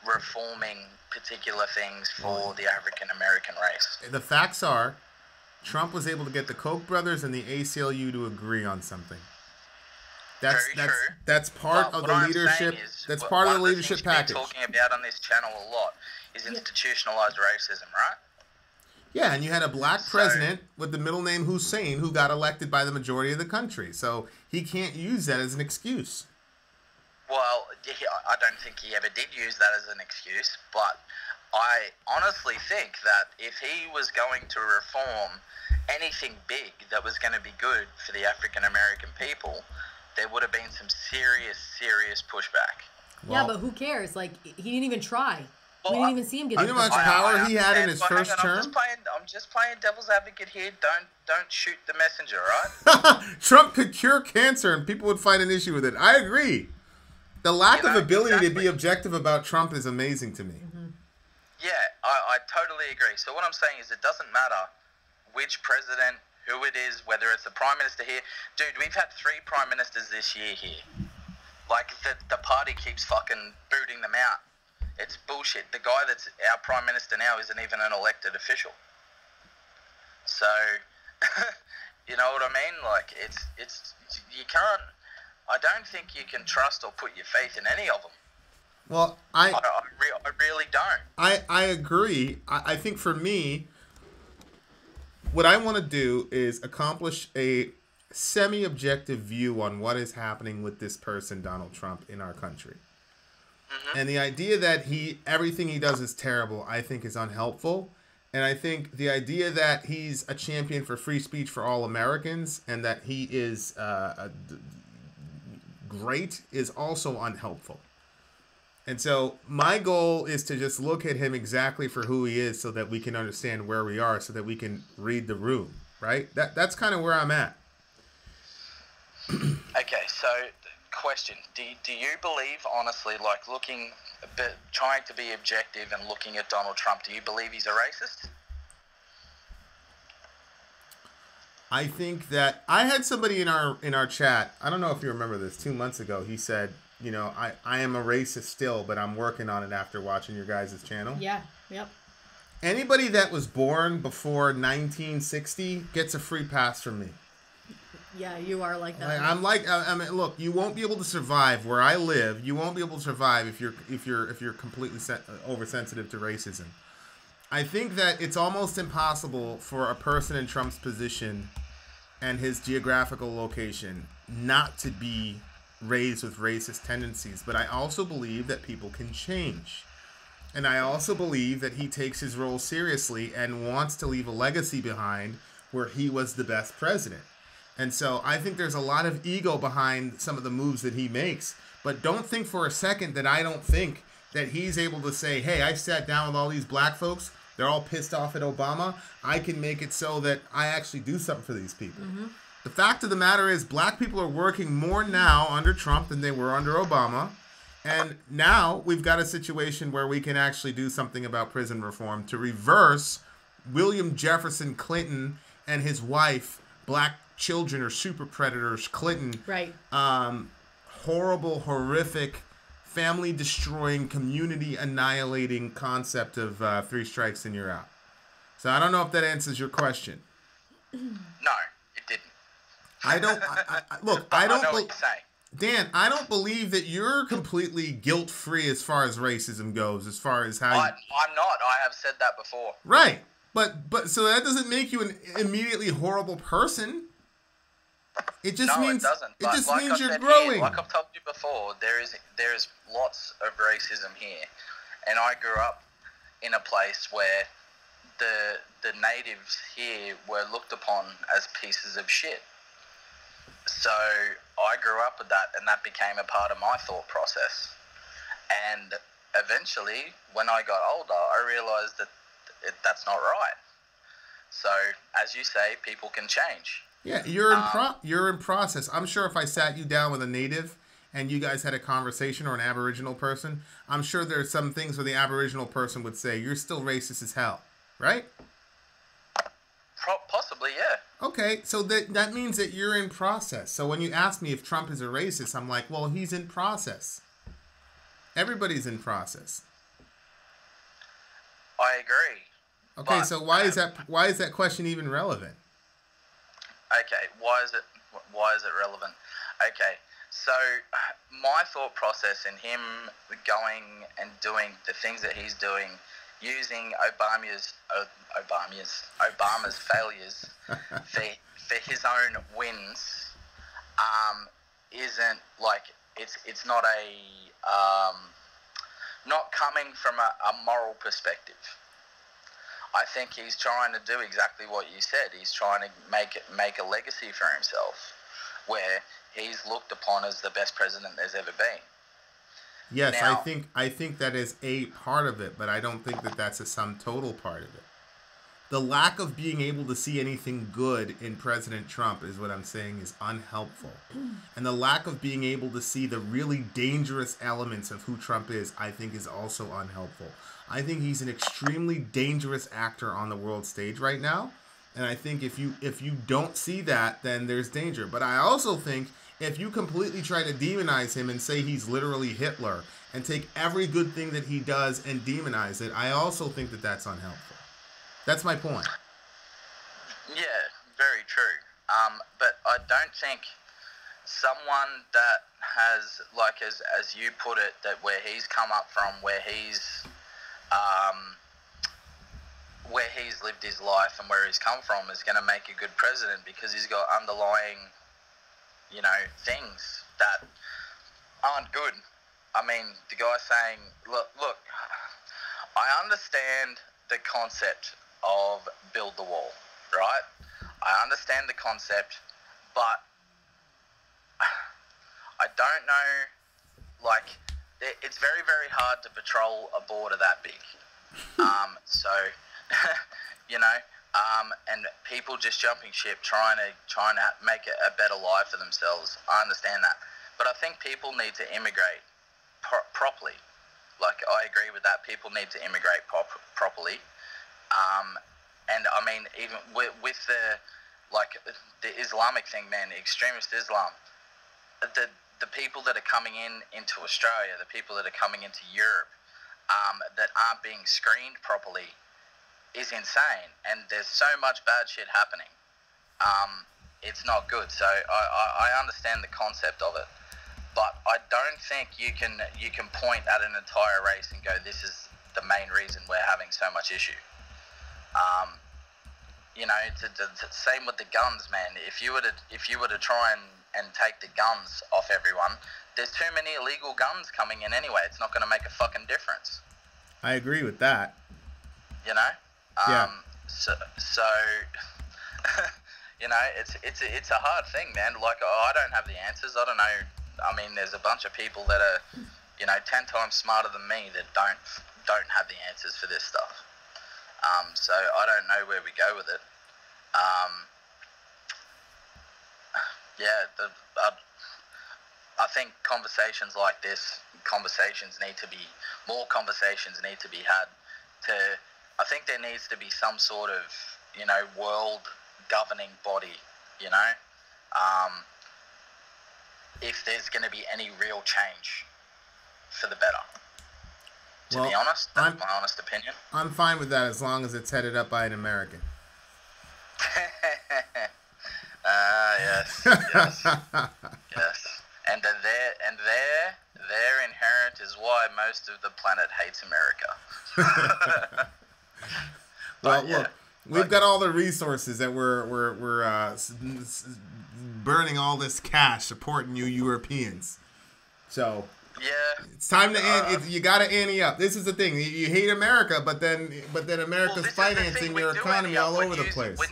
reforming particular things for the African American race? The facts are, Trump was able to get the Koch brothers and the ACLU to agree on something. That's part of the leadership. That's part of the leadership package. What we're talking about on this channel a lot is institutionalized racism, right? Yeah, and you had a black president with the middle name Hussein who got elected by the majority of the country. So he can't use that as an excuse. Well, I don't think he ever did use that as an excuse, but I honestly think that if he was going to reform anything big that was going to be good for the African American people, there would have been some serious pushback. Well, yeah, but who cares? Like, he didn't even try. We didn't even see him get. You know how much power he had in his first term? I'm just playing devil's advocate here. Don't shoot the messenger, right? Trump could cure cancer and people would find an issue with it. I agree. The lack of ability to be objective about Trump is amazing to me. Mm-hmm. Yeah, I totally agree. So what I'm saying is it doesn't matter which president, who it is, whether it's the Prime Minister here. Dude, we've had 3 Prime Ministers this year here. Like, the party keeps fucking booting them out. It's bullshit. The guy that's our Prime Minister now isn't even an elected official. So, you know what I mean? Like, it's you can't, I don't think you can trust or put your faith in any of them. Well, I really don't. I agree. I think for me, what I want to do is accomplish a semi-objective view on what is happening with this person, Donald Trump, in our country. Mm-hmm. And the idea that everything he does is terrible, I think is unhelpful. And I think the idea that he's a champion for free speech for all Americans and that he is great is also unhelpful. And so my goal is to just look at him exactly for who he is so that we can understand where we are, so that we can read the room, right? That's kind of where I'm at. Okay, so question. Do you believe, honestly, like trying to be objective and looking at Donald Trump, do you believe he's a racist? I think that I had somebody in our chat, I don't know if you remember this, 2 months ago, he said, you know, I am a racist still, but I'm working on it after watching your guys' channel. Yeah, yep. Anybody that was born before 1960 gets a free pass from me. Yeah, you are like that. I mean, look, you won't be able to survive where I live. You won't be able to survive if you're completely oversensitive to racism. I think that it's almost impossible for a person in Trump's position and his geographical location not to be raised with racist tendencies. But I also believe that people can change. And I also believe that he takes his role seriously and wants to leave a legacy behind where he was the best president. And so I think there's a lot of ego behind some of the moves that he makes. But don't think for a second that I don't think that he's able to say, hey, I sat down with all these black folks. They're all pissed off at Obama. I can make it so that I actually do something for these people. Mm-hmm. The fact of the matter is black people are working more now under Trump than they were under Obama. And now we've got a situation where we can actually do something about prison reform to reverse William Jefferson Clinton and his wife, black children or super predators, Clinton. Right. Horrible, horrific, family-destroying, community-annihilating concept of 3 strikes and you're out. So I don't know if that answers your question. No, it didn't. I don't know what you're saying. Dan, I don't believe that you're completely guilt-free as far as racism goes, as far as how I'm not. I have said that before. Right. But so that doesn't make you an immediately horrible person. It just means it doesn't. It just like means I you're growing. Here, like I've told you before, there is lots of racism here, and I grew up in a place where the natives here were looked upon as pieces of shit. So I grew up with that, and that became a part of my thought process. And eventually, when I got older, I realized that that's not right. So, as you say, people can change. Yeah, you're in process. I'm sure if I sat you down with a native and you guys had a conversation, or an Aboriginal person, I'm sure there's some things where the Aboriginal person would say, you're still racist as hell, right? Possibly, yeah. Okay, so that means that you're in process. So when you ask me if Trump is a racist, I'm like, well, he's in process. Everybody's in process. I agree. Okay, so why is that question even relevant? Okay, why is it relevant? Okay, so my thought process in him going and doing the things that he's doing, using Obama's failures for his own wins, isn't like it's not not coming from a moral perspective. I think he's trying to do exactly what you said. He's trying to make a legacy for himself, where he's looked upon as the best president there's ever been. Yes, now, I think that is a part of it, but I don't think that that's a sum total part of it. The lack of being able to see anything good in President Trump is what I'm saying is unhelpful. And the lack of being able to see the really dangerous elements of who Trump is, I think is also unhelpful. I think he's an extremely dangerous actor on the world stage right now. And I think if you don't see that, then there's danger. But I also think if you completely try to demonize him and say he's literally Hitler and take every good thing that he does and demonize it, I also think that that's unhelpful. That's my point. Yeah, very true. But I don't think someone that has, like, as you put it, that where he's come up from, where he's lived his life and where he's come from is going to make a good president, because he's got underlying, things that aren't good. I mean, the guy saying, look, I understand the concept of build the wall, right? I understand the concept, but I don't know, like, it's very, very hard to patrol a border that big. So, and people just jumping ship, trying to make it a better life for themselves. I understand that. But I think people need to immigrate properly. Like, I agree with that. People need to immigrate properly. And I mean, even with the Islamic thing, man, extremist Islam, the people that are coming into Australia, the people that are coming into Europe, that aren't being screened properly is insane. And there's so much bad shit happening. It's not good. So I understand the concept of it. But I don't think you can point at an entire race and go, this is the main reason we're having so much issue. The same with the guns, man. If you were to try and take the guns off everyone, there's too many illegal guns coming in anyway. It's not going to make a fucking difference. I agree with that. Yeah. So it's a hard thing, man. Like, I don't have the answers. I don't know. I mean, there's a bunch of people that are, 10 times smarter than me that don't have the answers for this stuff. So I don't know where we go with it. I think conversations like this, more conversations need to be had. I think there needs to be some sort of, world governing body, if there's going to be any real change for the better. To be honest, that's my honest opinion. I'm fine with that as long as it's headed up by an American. Yes. And their inherent is why most of the planet hates America. Well, look, we've got all the resources that we're burning all this cash supporting you Europeans. So yeah, it's time to you got to ante up. This is the thing. You hate America, but then America's financing your economy all over the place. When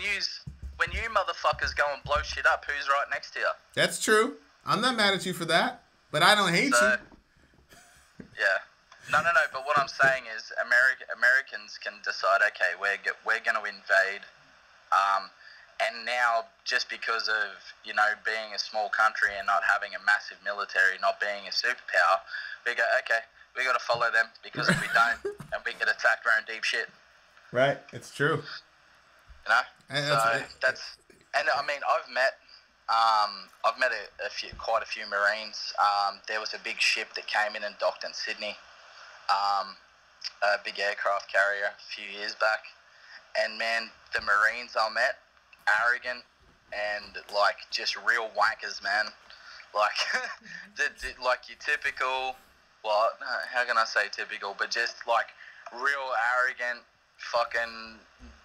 you motherfuckers go and blow shit up, who's right next to you? That's true. I'm not mad at you for that, but I don't hate you. Yeah. No. But what I'm saying is, Americans can decide, okay, we're going to invade, and now just because of being a small country and not having a massive military, not being a superpower, we go, okay, we got to follow them, because if we don't, and we get attacked, we're in deep shit. Right. It's true. And I mean, I've met quite a few Marines. There was a big ship that came in and docked in Sydney, a big aircraft carrier a few years back, and man, the Marines I met, arrogant and like just real wankers, man. Like, like your typical, well, how can I say typical, but just like real arrogant, fucking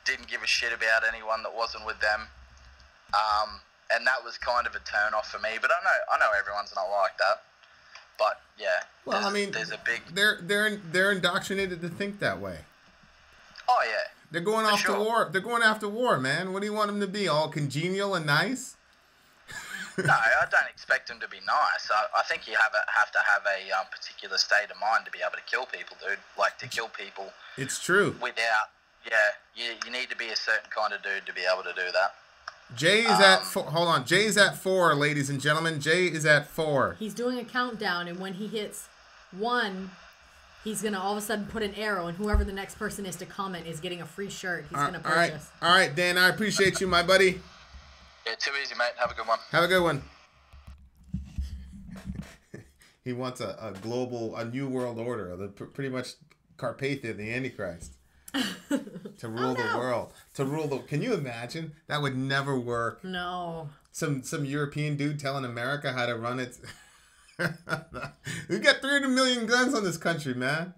didn't give a shit about anyone that wasn't with them. And that was kind of a turn off for me. But I know everyone's not like that. But yeah, well, I mean, there's a big. They're indoctrinated to think that way. Oh yeah. They're going off to war. They're going after war, man. What do you want them to be? All congenial and nice? No, I don't expect them to be nice. I think you have to have a particular state of mind to be able to kill people, dude. Like, to kill people. It's true. Without, you need to be a certain kind of dude to be able to do that. Jay is at 4. Hold on. Jay's at 4, ladies and gentlemen. Jay is at 4. He's doing a countdown, and when he hits 1, he's gonna all of a sudden put an arrow, and whoever the next person is to comment is getting a free shirt. He's gonna purchase. All right, Dan. I appreciate you, my buddy. Yeah, too easy, mate. Have a good one. Have a good one. He wants a new world order, pretty much Carpathia, the Antichrist, to rule the world. Can you imagine? That would never work. No. Some European dude telling America how to run it. We got 300 million guns on this country, man.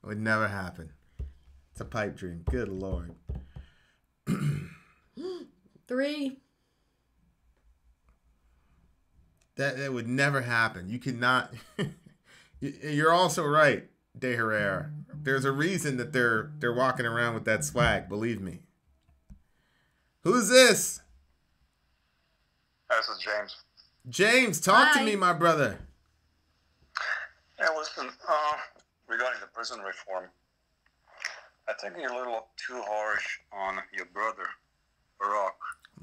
It would never happen. It's a pipe dream. Good Lord. 3. That would never happen. You cannot. You're also right, De Herrera. There's a reason that they're walking around with that swag. Believe me. Who's this? This is James. James, talk Hi. to me, my brother. Yeah, listen. Regarding the prison reform, I think you're a little too harsh on your brother, Barack.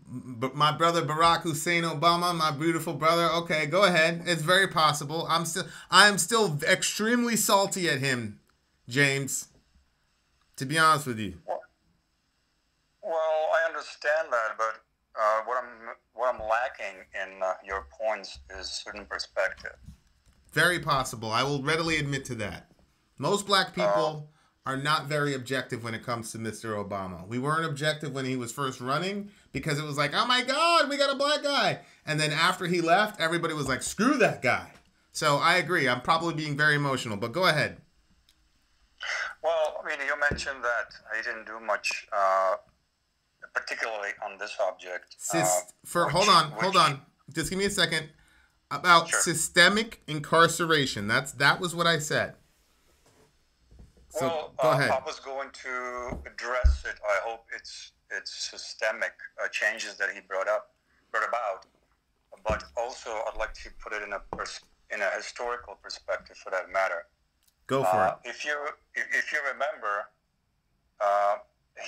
But my brother Barack Hussein Obama, my beautiful brother. Okay, go ahead. It's very possible. I am still extremely salty at him, James. To be honest with you. Well, I understand that, but what I'm lacking in your points is certain perspective. Very possible. I will readily admit to that. Most black people are not very objective when it comes to Mr. Obama. We weren't objective when he was first running because it was like, oh my God, we got a black guy. And then after he left, everybody was like, screw that guy. So I agree. I'm probably being very emotional, but go ahead. Well, I mean, you mentioned that he didn't do much, particularly on this object. Hold on. Just give me a second. About systemic incarceration. That was what I said. So, well, go ahead. I was going to address it. I hope it's systemic changes that he brought about. But also, I'd like to put it in a historical perspective, for that matter. Go for it. If you remember,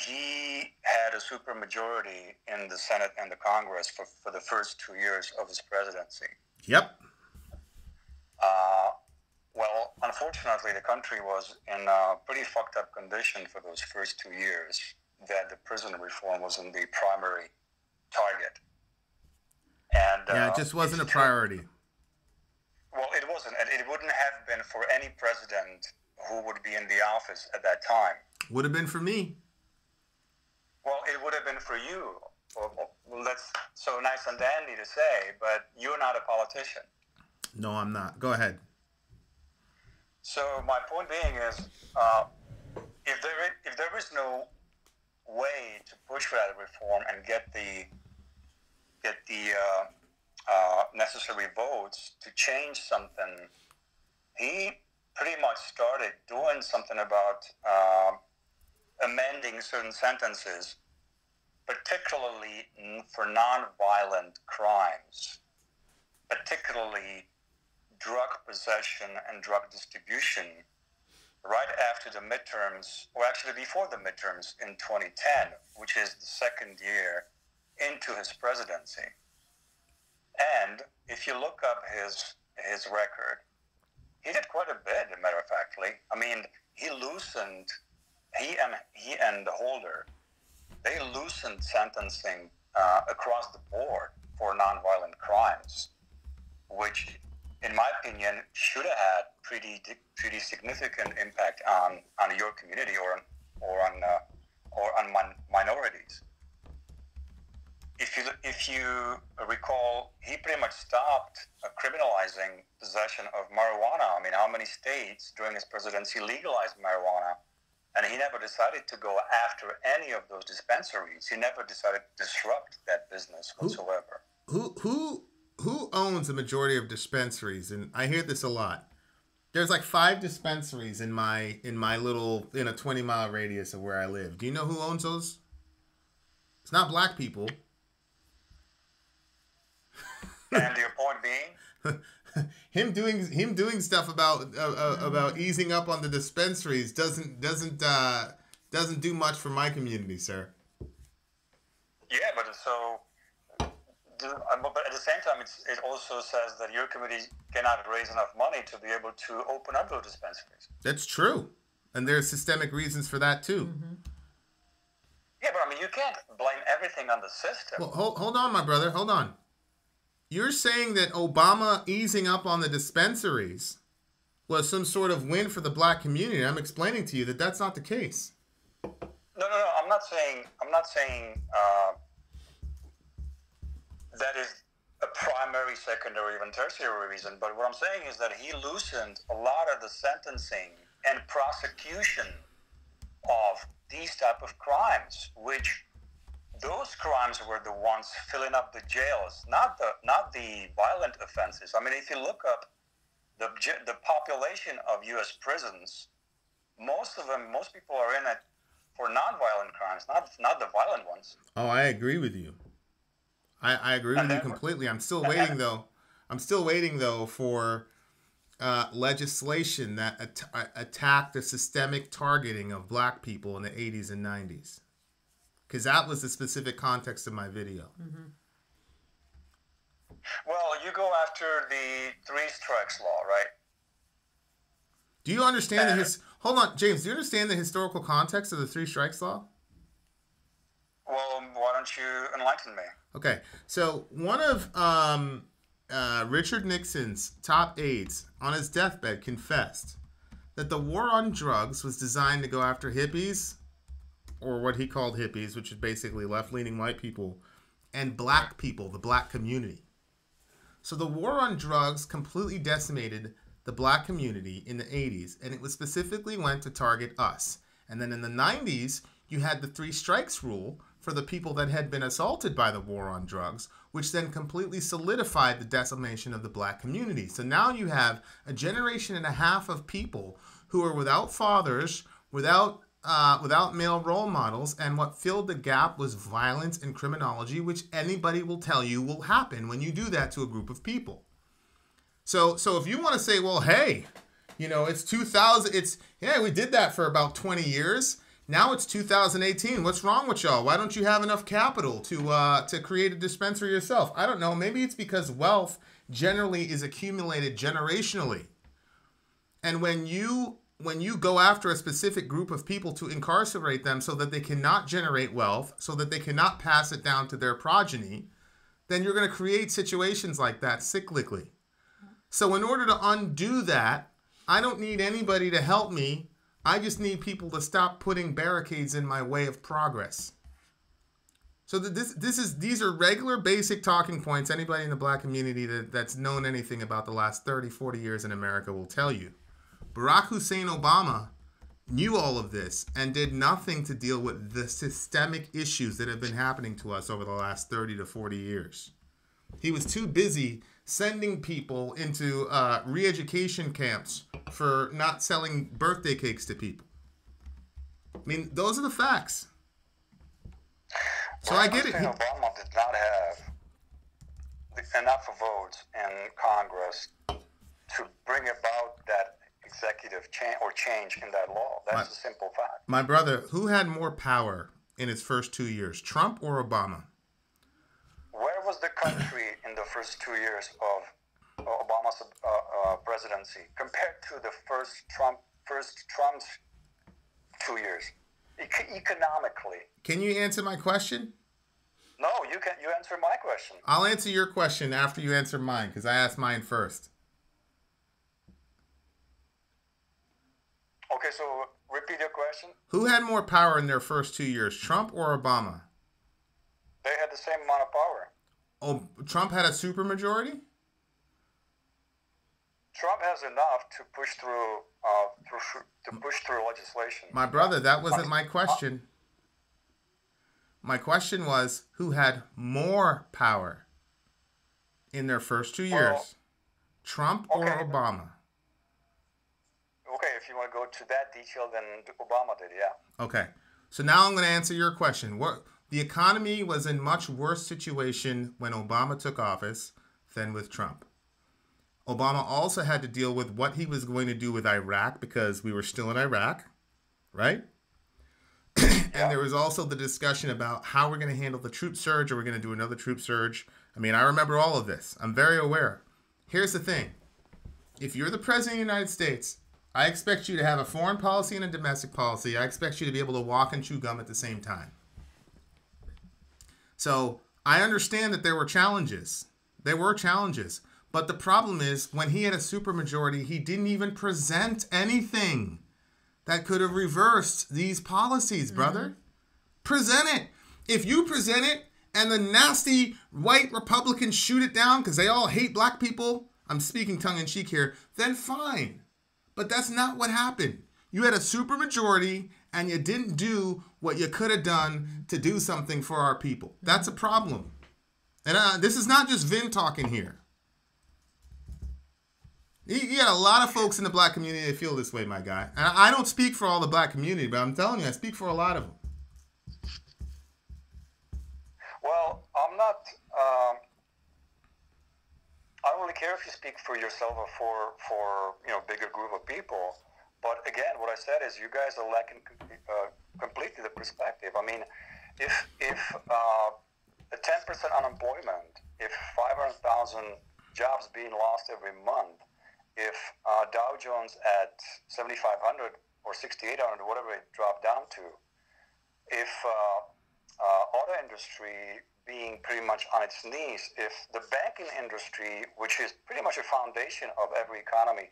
he had a supermajority in the Senate and the Congress for the first 2 years of his presidency. Yep. Well, unfortunately, the country was in a pretty fucked up condition for those first 2 years that the prison reform was in the primary target. And it just wasn't a priority. Well, it wasn't. And it wouldn't have been for any president who would be in the office at that time. Would have been for me. Well, it would have been for you. Well, that's so nice and dandy to say, but you're not a politician. No, I'm not. Go ahead. So my point being is, if there is no way to push for that reform and get the necessary votes to change something, he pretty much started doing something about amending certain sentences, particularly for non-violent crimes, particularly drug possession and drug distribution, right after the midterms, or actually before the midterms in 2010, which is the second year into his presidency. And if you look up his record, he did quite a bit, as a matter of factly. I mean, he and the Holder, they loosened sentencing across the board for nonviolent crimes, which, in my opinion, should have had pretty significant impact on your community or on minorities. If you recall, he pretty much stopped criminalizing possession of marijuana. I mean, how many states during his presidency legalized marijuana? And he never decided to go after any of those dispensaries. He never decided to disrupt that business whatsoever. Who owns the majority of dispensaries? And I hear this a lot. There's like 5 dispensaries in a 20-mile radius of where I live. Do you know who owns those? It's not black people. And your point being? him doing stuff about easing up on the dispensaries doesn't do much for my community, sir. Yeah, but so but at the same time, it also says that your committee cannot raise enough money to be able to open up those dispensaries. That's true. And there's systemic reasons for that, too. Mm-hmm. Yeah, but I mean, you can't blame everything on the system. Well, hold on, my brother. Hold on. You're saying that Obama easing up on the dispensaries was some sort of win for the black community. I'm explaining to you that that's not the case. No. I'm not saying that is a primary, secondary, even tertiary reason. But what I'm saying is that he loosened a lot of the sentencing and prosecution of these type of crimes, which those crimes were the ones filling up the jails, not the violent offenses. I mean, if you look up the population of U.S. prisons, most people are in it for non-violent crimes, not the violent ones. Oh, I agree with you. I agree with you completely. I'm still waiting though for legislation that attacked the systemic targeting of black people in the 80s and 90s. Because that was the specific context of my video. Mm-hmm. Well, you go after the three strikes law, right? Do you understand hold on, James, do you understand the historical context of the three strikes law? Well, why don't you enlighten me? Okay, so one of Richard Nixon's top aides on his deathbed confessed that the war on drugs was designed to go after hippies, or what he called hippies, which is basically left-leaning white people, and black people, the black community. So the war on drugs completely decimated the black community in the 80s, and it was specifically went to target us. And then in the 90s, you had the three strikes rule for the people that had been assaulted by the war on drugs, which then completely solidified the decimation of the black community. So now you have a generation and a half of people who are without fathers, without male role models, and what filled the gap was violence and criminology, which anybody will tell you will happen when you do that to a group of people. So if you want to say, well, hey, it's 2000, we did that for about 20 years. Now it's 2018. What's wrong with y'all? Why don't you have enough capital to create a dispensary yourself? I don't know. Maybe it's because wealth generally is accumulated generationally. And when you go after a specific group of people to incarcerate them so that they cannot generate wealth, so that they cannot pass it down to their progeny, then you're going to create situations like that cyclically. So in order to undo that, I don't need anybody to help me. I just need people to stop putting barricades in my way of progress. So these are regular basic talking points anybody in the black community that's known anything about the last 30, 40 years in America will tell you. Barack Hussein Obama knew all of this and did nothing to deal with the systemic issues that have been happening to us over the last 30 to 40 years. He was too busy sending people into re-education camps for not selling birthday cakes to people. I mean, those are the facts. So I get it. Obama did not have enough votes in Congress to bring about that executive change in that law. That's a simple fact. My brother, who had more power in his first 2 years, Trump or Obama? Where was the country in the first 2 years of Obama's presidency compared to the first Trump's 2 years? Economically. Can you answer my question? No, you answer my question. I'll answer your question after you answer mine, because I asked mine first. Okay, so repeat your question. Who had more power in their first 2 years, Trump or Obama? They had the same amount of power. Oh, Trump had a supermajority? Trump has enough to push through legislation. My brother, that wasn't my question. My question was, who had more power in their first 2 years, Trump or Obama? Okay, if you want to go to that detail, then Obama did, yeah. Okay, so now I'm going to answer your question. The economy was in much worse situation when Obama took office than with Trump. Obama also had to deal with what he was going to do with Iraq because we were still in Iraq, right? And there was also the discussion about how we're going to handle the troop surge. Are we going to do another troop surge? I mean, I remember all of this. I'm very aware. Here's the thing. If you're the president of the United States, I expect you to have a foreign policy and a domestic policy. I expect you to be able to walk and chew gum at the same time. So I understand that there were challenges. There were challenges. But the problem is, when he had a supermajority, he didn't even present anything that could have reversed these policies, brother. Present it. If you present it and the nasty white Republicans shoot it down because they all hate black people, I'm speaking tongue-in-cheek here, then fine. But that's not what happened. You had a supermajority and you didn't do what you could have done to do something for our people. That's a problem. And this is not just Vin talking here. You got a lot of folks in the black community that feel this way, my guy. And I don't speak for all the black community, but I'm telling you, I speak for a lot of them. Well, I'm not. I don't really care if you speak for yourself or for bigger group of people. But again, what I said is you guys are lacking completely the perspective. I mean, if a 10% unemployment, if 500,000 jobs being lost every month, if Dow Jones at 7,500 or 6,800, whatever it dropped down to, if auto industry being pretty much on its knees, if the banking industry, which is pretty much a foundation of every economy,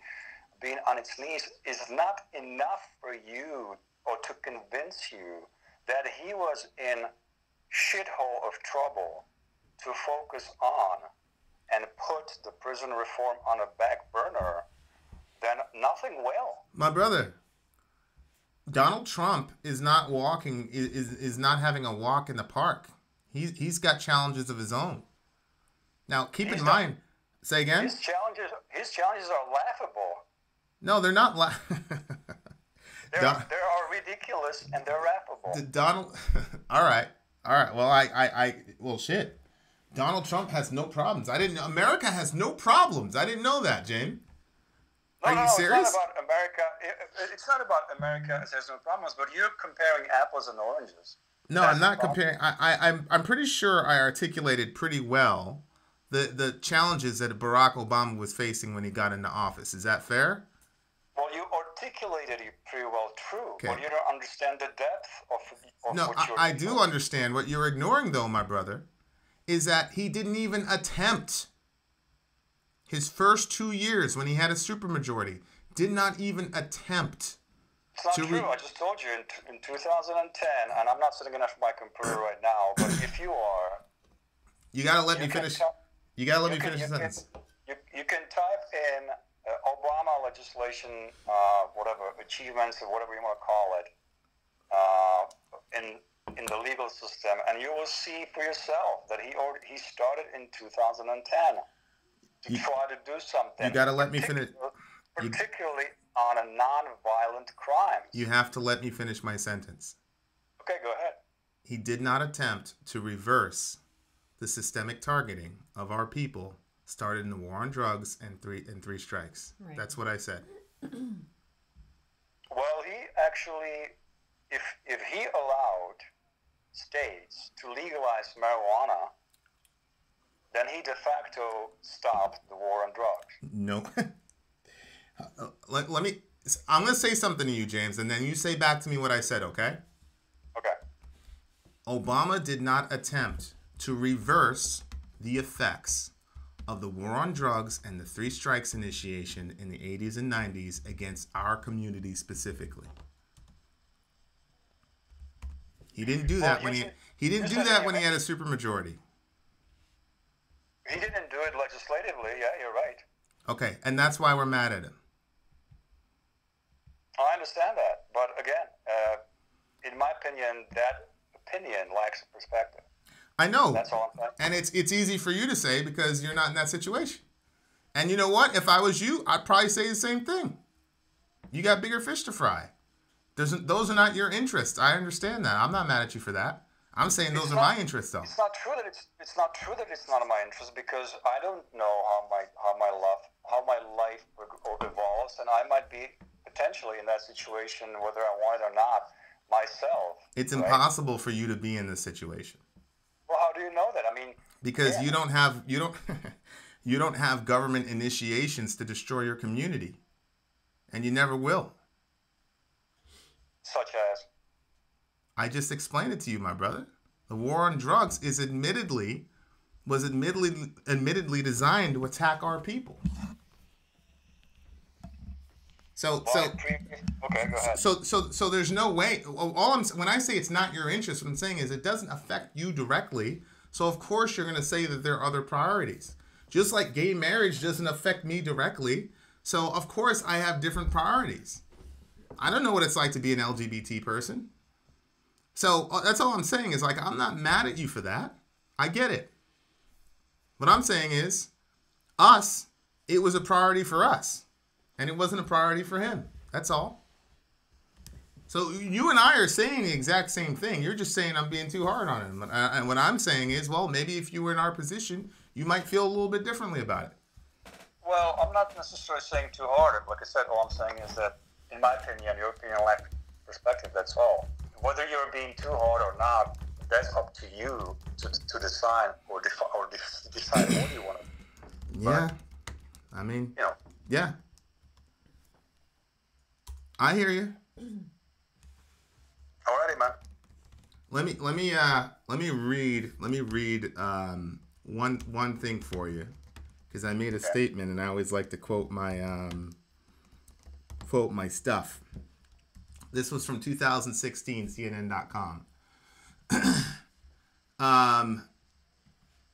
being on its knees, is not enough for you or to convince you that he was in shithole of trouble to focus on and put the prison reform on a back burner, then nothing will. My brother, Donald Trump is not walking, is not having a walk in the park. He's got challenges of his own. Now, keep in mind, say again? His challenges are laughable. No, they're not. They are ridiculous and they're laughable. Donald, all right. Well, well, shit. Donald Trump has no problems. America has no problems. I didn't know that, James. Are you serious? It's not about America. It's not about America. There's no problems, but you're comparing apples and oranges. No, I'm not comparing. I'm pretty sure I articulated pretty well the challenges that Barack Obama was facing when he got into office. Is that fair? Well, you articulated it pretty well, true. Okay. But you don't understand the depth of No, what you're I do understand. What you're ignoring, though, my brother, is that he didn't even attempt. His first 2 years when he had a supermajority did not even attempt. It's not true. I just told you in 2010, and I'm not sitting in front of my computer right now, but if you are... You got to let me finish. You got to let me finish the sentence. You can type in Obama legislation, whatever, achievements or whatever you want to call it, in the legal system, and you will see for yourself that he started in 2010 to try to do something. You got to let me finish. Particularly on a non-violent crime. You have to let me finish my sentence. Okay, go ahead. He did not attempt to reverse the systemic targeting of our people started in the war on drugs and three strikes. Right. That's what I said. Well, he actually, if he allowed states to legalize marijuana, then he de facto stopped the war on drugs. No. Let me. I'm going to say something to you, James, and then you say back to me what I said, okay? Okay. Obama did not attempt to reverse the effects of the war on drugs and the three strikes initiation in the 80s and 90s against our community specifically. He didn't do that when he didn't do that when he had a supermajority. He didn't do it legislatively. Yeah, you're right. Okay, and that's why we're mad at him. I understand that, but again, in my opinion, that opinion lacks a perspective. I know. That's all I'm saying. And it's easy for you to say because you're not in that situation. And you know what? If I was you, I'd probably say the same thing. You got bigger fish to fry. Those are not your interests. I understand that. I'm not mad at you for that. I'm saying those are my interests, though. It's not true that it's not true that it's not in my interest because I don't know how my life evolves, and I might be potentially in that situation whether I want it or not. myself. It's right? impossible for you to be in this situation. Well, how do you know that? I mean, Because you don't have you don't have government initiations to destroy your community, and you never will. such as, I just explained it to you, my brother. The war on drugs is admittedly designed to attack our people. okay, go ahead. So there's no way. When I say it's not your interest, what I'm saying is it doesn't affect you directly. So of course you're going to say that there are other priorities. Just like gay marriage doesn't affect me directly. So of course I have different priorities. I don't know what it's like to be an LGBT person. So that's all I'm saying is, like, I'm not mad at you for that. I get it. What I'm saying is, it was a priority for us. And it wasn't a priority for him. That's all. So you and I are saying the exact same thing. You're just saying I'm being too hard on him. And what I'm saying is, well, maybe if you were in our position, you might feel a little bit differently about it. Well, I'm not necessarily saying too hard. Like I said, all I'm saying is that, in my opinion, your opinion, lack perspective, that's all. Whether you're being too hard or not, that's up to you to decide or decide what you want to do. Yeah. I mean, You know, yeah. I hear you. alrighty, man. Let me read one thing for you, because I made a statement and I always like to quote my stuff. This was from 2016, CNN.com.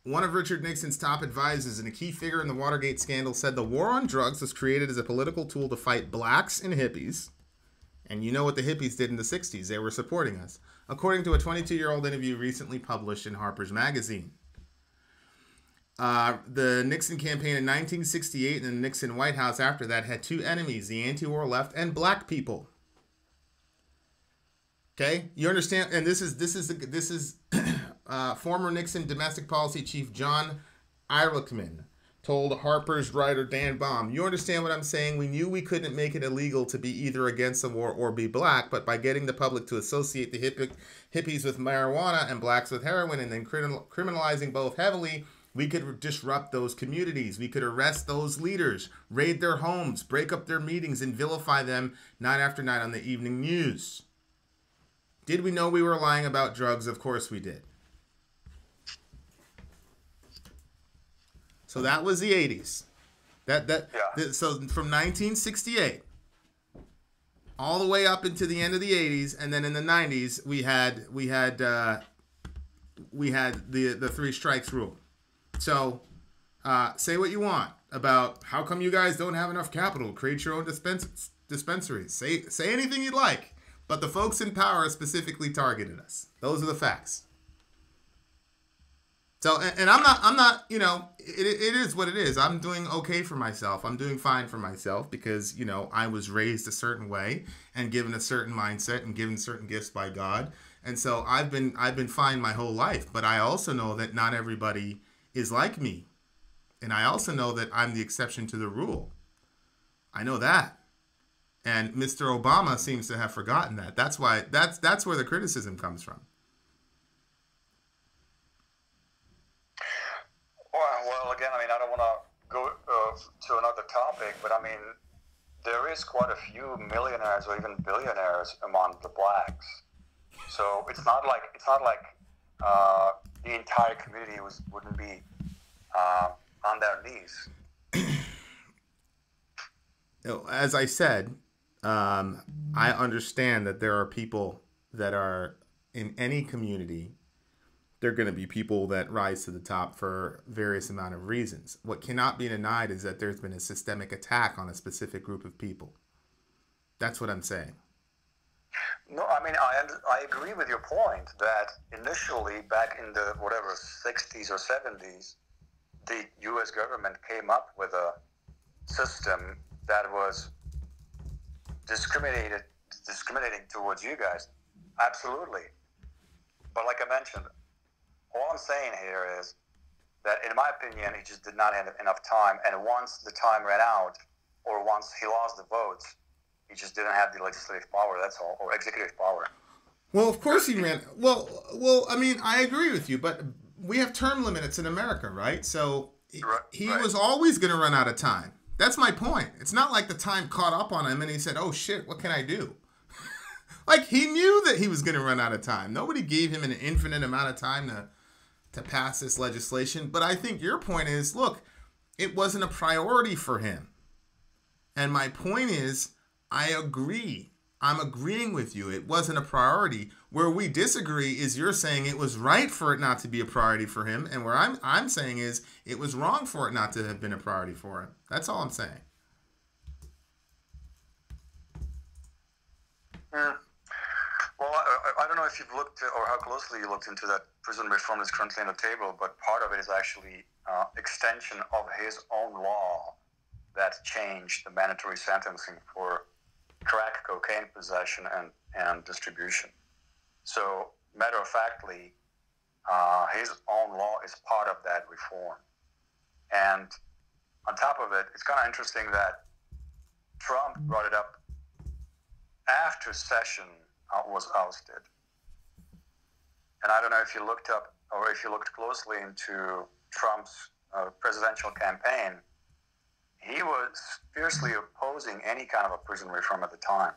One of Richard Nixon's top advisors and a key figure in the Watergate scandal said the war on drugs was created as a political tool to fight blacks and hippies. And you know what the hippies did in the 60s. They were supporting us, according to a 22-year-old interview recently published in Harper's Magazine. The Nixon campaign in 1968 and the Nixon White House after that had two enemies, the anti-war left and black people. Okay, you understand? And this is former Nixon domestic policy chief John Ehrlichman told Harper's writer Dan Baum. You understand what I'm saying? We knew we couldn't make it illegal to be either against the war or be black, but by getting the public to associate the hippies with marijuana and blacks with heroin and then criminalizing both heavily, we could disrupt those communities. We could arrest those leaders, raid their homes, break up their meetings, and vilify them night after night on the evening news. Did we know we were lying about drugs? Of course we did. So that was the 80s. So from 1968 all the way up into the end of the 80s, and then in the 90s we had the three strikes rule. So say what you want about how come you guys don't have enough capital to create your own dispensaries. Say anything you'd like, but the folks in power specifically targeted us. Those are the facts. So, and I'm not, you know, it is what it is. I'm doing okay for myself. I'm doing fine for myself because, you know, I was raised a certain way and given a certain mindset and given certain gifts by God. And so I've been fine my whole life. But I also know that not everybody is like me. And I also know that I'm the exception to the rule. I know that. And Mr. Obama seems to have forgotten that. That's why that's where the criticism comes from. Well, again, I mean, I don't want to go to another topic, but I mean, there is quite a few millionaires or even billionaires among the blacks. So it's not like the entire community wouldn't be on their knees. As I said, I understand that there are people that are in any community. There are going to be people that rise to the top for various amount of reasons. What cannot be denied is that there's been a systemic attack on a specific group of people. That's what I'm saying. No, I mean, I agree with your point that initially back in the 60s or 70s, the U.S. government came up with a system that was discriminating towards you guys. Absolutely. But like I mentioned, all I'm saying here is that, in my opinion, he just did not have enough time. And once the time ran out, or once he lost the votes, he just didn't have the legislative power, that's all, or executive power. Well, of course he ran. Well, I mean, I agree with you, but we have term limits in America, right? So he was always going to run out of time. That's my point. It's not like the time caught up on him and he said, "Oh shit, what can I do?" Like, he knew that he was going to run out of time. Nobody gave him an infinite amount of time to pass this legislation. But I think your point is, look, it wasn't a priority for him. And my point is, I agree. I'm agreeing with you. It wasn't a priority. Where we disagree is you're saying it was right for it not to be a priority for him. And where I'm saying is it was wrong for it not to have been a priority for him. That's all I'm saying. Yeah. Well, I don't know if you've looked or how closely you looked into that prison reform that's currently on the table, but part of it is actually extension of his own law that changed the mandatory sentencing for crack cocaine possession and distribution. So, matter of factly, his own law is part of that reform. And on top of it, it's kind of interesting that Trump brought it up after Sessions was ousted. And I don't know if you looked up or if you looked closely into Trump's presidential campaign. He was fiercely opposing any kind of a prison reform at the time.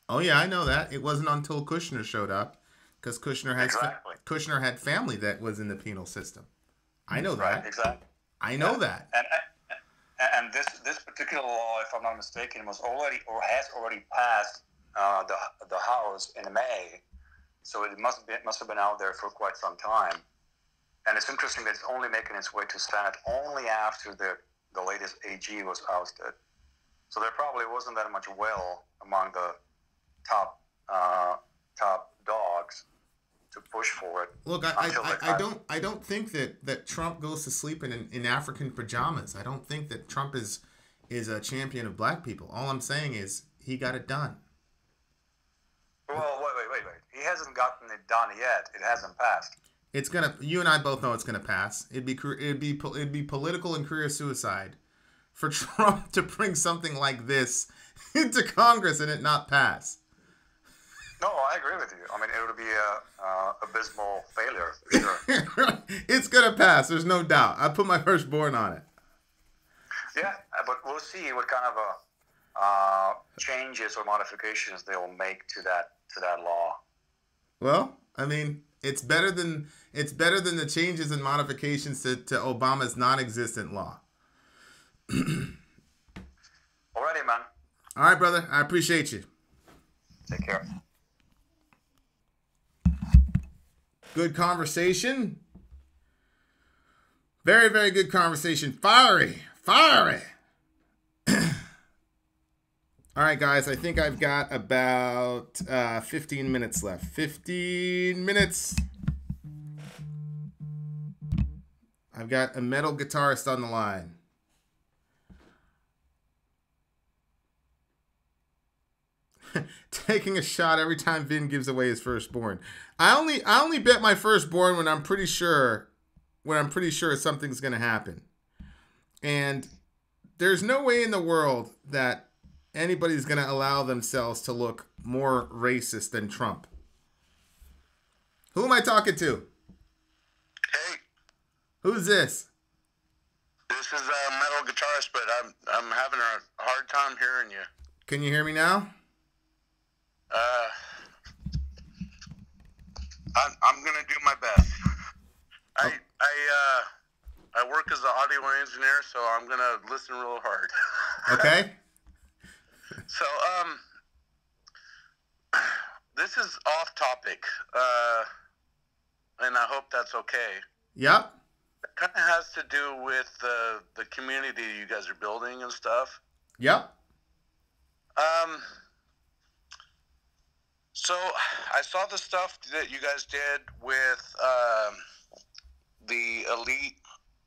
Oh yeah, I know that. It wasn't until Kushner showed up, because Kushner had family that was in the penal system. I know that. Right, exactly. I know that. And this particular law, if I'm not mistaken, was already or has already passed the House in May, so it must have been out there for quite some time. And it's interesting that it's only making its way to Senate only after the latest AG was ousted. So there probably wasn't that much will among the top dogs to push for it. Look, I don't think that Trump goes to sleep in African pajamas. I don't think that Trump is a champion of black people. All I'm saying is he got it done. Well, wait. He hasn't gotten it done yet. It hasn't passed. It's gonna. You and I both know it's gonna pass. It'd be political and career suicide for Trump to bring something like this into Congress and it not pass. No, I agree with you. I mean, it would be a abysmal failure for sure. It's gonna pass. There's no doubt. I put my firstborn on it. Yeah, but we'll see what kind of changes or modifications they will make to that law. Well, I mean, it's better than the changes and modifications to Obama's non-existent law. Alrighty, man. All right, brother. I appreciate you. Take care. Good conversation. Very, very good conversation. Fiery. All right, guys. I think I've got about 15 minutes left. 15 minutes. I've got a metal guitarist on the line. Taking a shot every time Vin gives away his firstborn. I only bet my firstborn when I'm pretty sure something's gonna happen. And there's no way in the world that anybody's gonna allow themselves to look more racist than Trump. Who am I talking to? Hey. Who's this? This is a metal guitarist, but I'm having a hard time hearing you. Can you hear me now? I'm gonna do my best. I work as an audio engineer, so I'm gonna listen real hard. Okay. So this is off topic, and I hope that's okay. Yep. It kind of has to do with the community you guys are building and stuff. Yep. So I saw the stuff that you guys did with the elite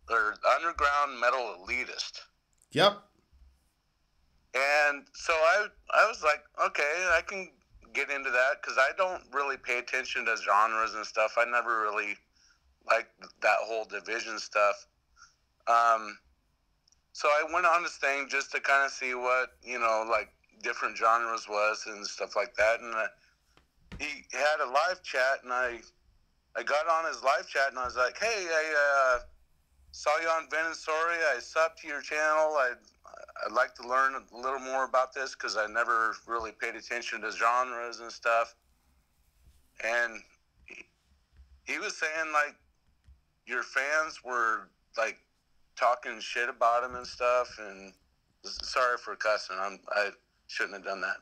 or underground metal elitist. Yep. And so I was like, okay, I can get into that because I don't really pay attention to genres and stuff. I never really liked that whole division stuff. So I went on this thing just to kind of see what, like different genres was and stuff like that. And he had a live chat, and I got on his live chat, and I was like, hey, I saw you on Ben and Sorry. I subbed to your channel. I'd like to learn a little more about this because I never really paid attention to genres and stuff. And he was saying, like, your fans were, like, talking shit about him and stuff. And sorry for cussing. I shouldn't have done that.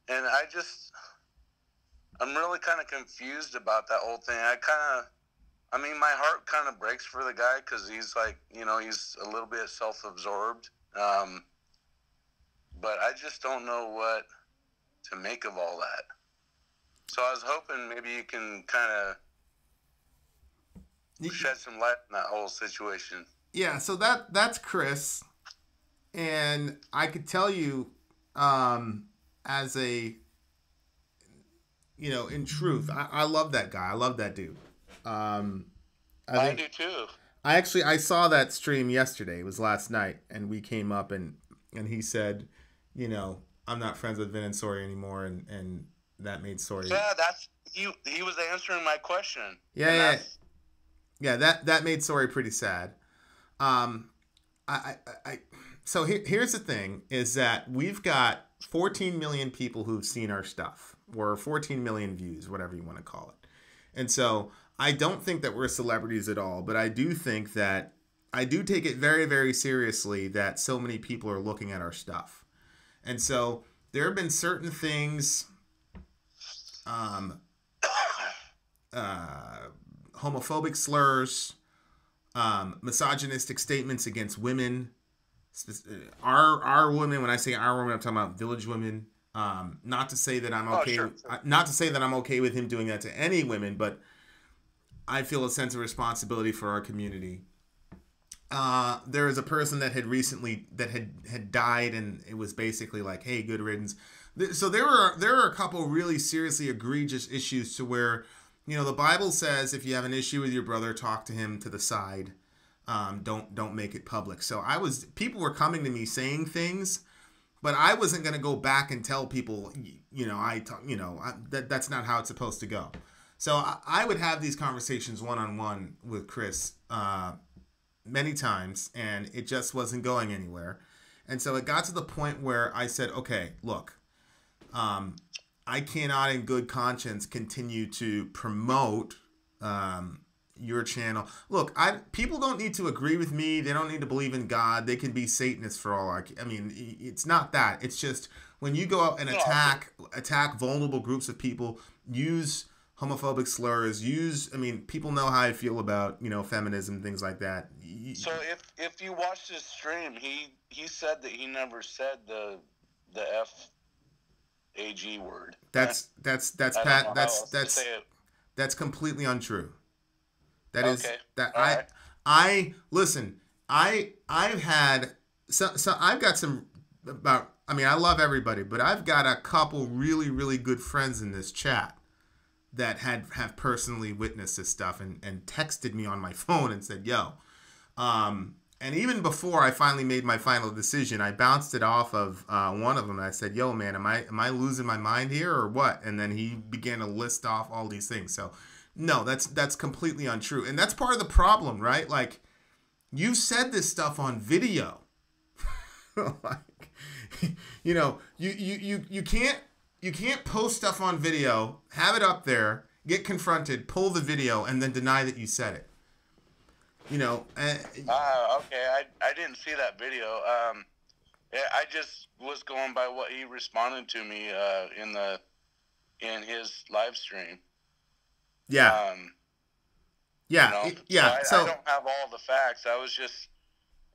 And I'm really kind of confused about that whole thing. I mean, my heart kind of breaks for the guy because he's like, you know, he's a little bit self-absorbed. But I just don't know what to make of all that. So I was hoping maybe you can kind of shed some light on that whole situation. Yeah, so that's Chris. And I could tell you, as a, you know, in truth, I love that guy. I love that dude. I do too. I saw that stream yesterday. It was last night, and we came up and he said, you know, I'm not friends with Vin and Sorry anymore, and that made Sorry. Yeah, that's he was answering my question. Yeah. That made Sorry pretty sad. So here's the thing: is that we've got 14 million people who've seen our stuff, or 14 million views, whatever you want to call it, and so. I don't think that we're celebrities at all, but I do think that I do take it very, very seriously that so many people are looking at our stuff. And so there have been certain things, homophobic slurs, misogynistic statements against women, our women. When I say our women, I'm talking about Village women. Not to say that I'm okay. Not to say that I'm okay with him doing that to any women, but I feel a sense of responsibility for our community. There is a person that had recently had died, and it was basically like, "Hey, good riddance." So there are a couple really seriously egregious issues to where, you know, the Bible says if you have an issue with your brother, talk to him to the side. Don't make it public. So people were coming to me saying things, but I wasn't going to go back and tell people, that's not how it's supposed to go. So I would have these conversations one-on-one with Chris many times, and it just wasn't going anywhere. And so it got to the point where I said, okay, look, I cannot in good conscience continue to promote your channel. Look, people don't need to agree with me. They don't need to believe in God. They can be Satanists for all I mean, it's not that. It's just when you go out and attack vulnerable groups of people, use homophobic slurs, people know how I feel about, you know, feminism, things like that. So if you watch this stream, he said that he never said the F-A-G word. That's completely untrue. I've had I've got some I love everybody, but I've got a couple really, really good friends in this chat that have personally witnessed this stuff and texted me on my phone and said, yo. And even before I finally made my final decision, I bounced it off of one of them. And I said, yo, man, am I losing my mind here or what? And then he began to list off all these things. So, no, that's completely untrue. And that's part of the problem, right? Like, you said this stuff on video. Like, you know, you can't post stuff on video, have it up there, get confronted, pull the video, and then deny that you said it. You know. Okay, I didn't see that video. I just was going by what he responded to me in his live stream. Yeah. So I don't have all the facts. I was just,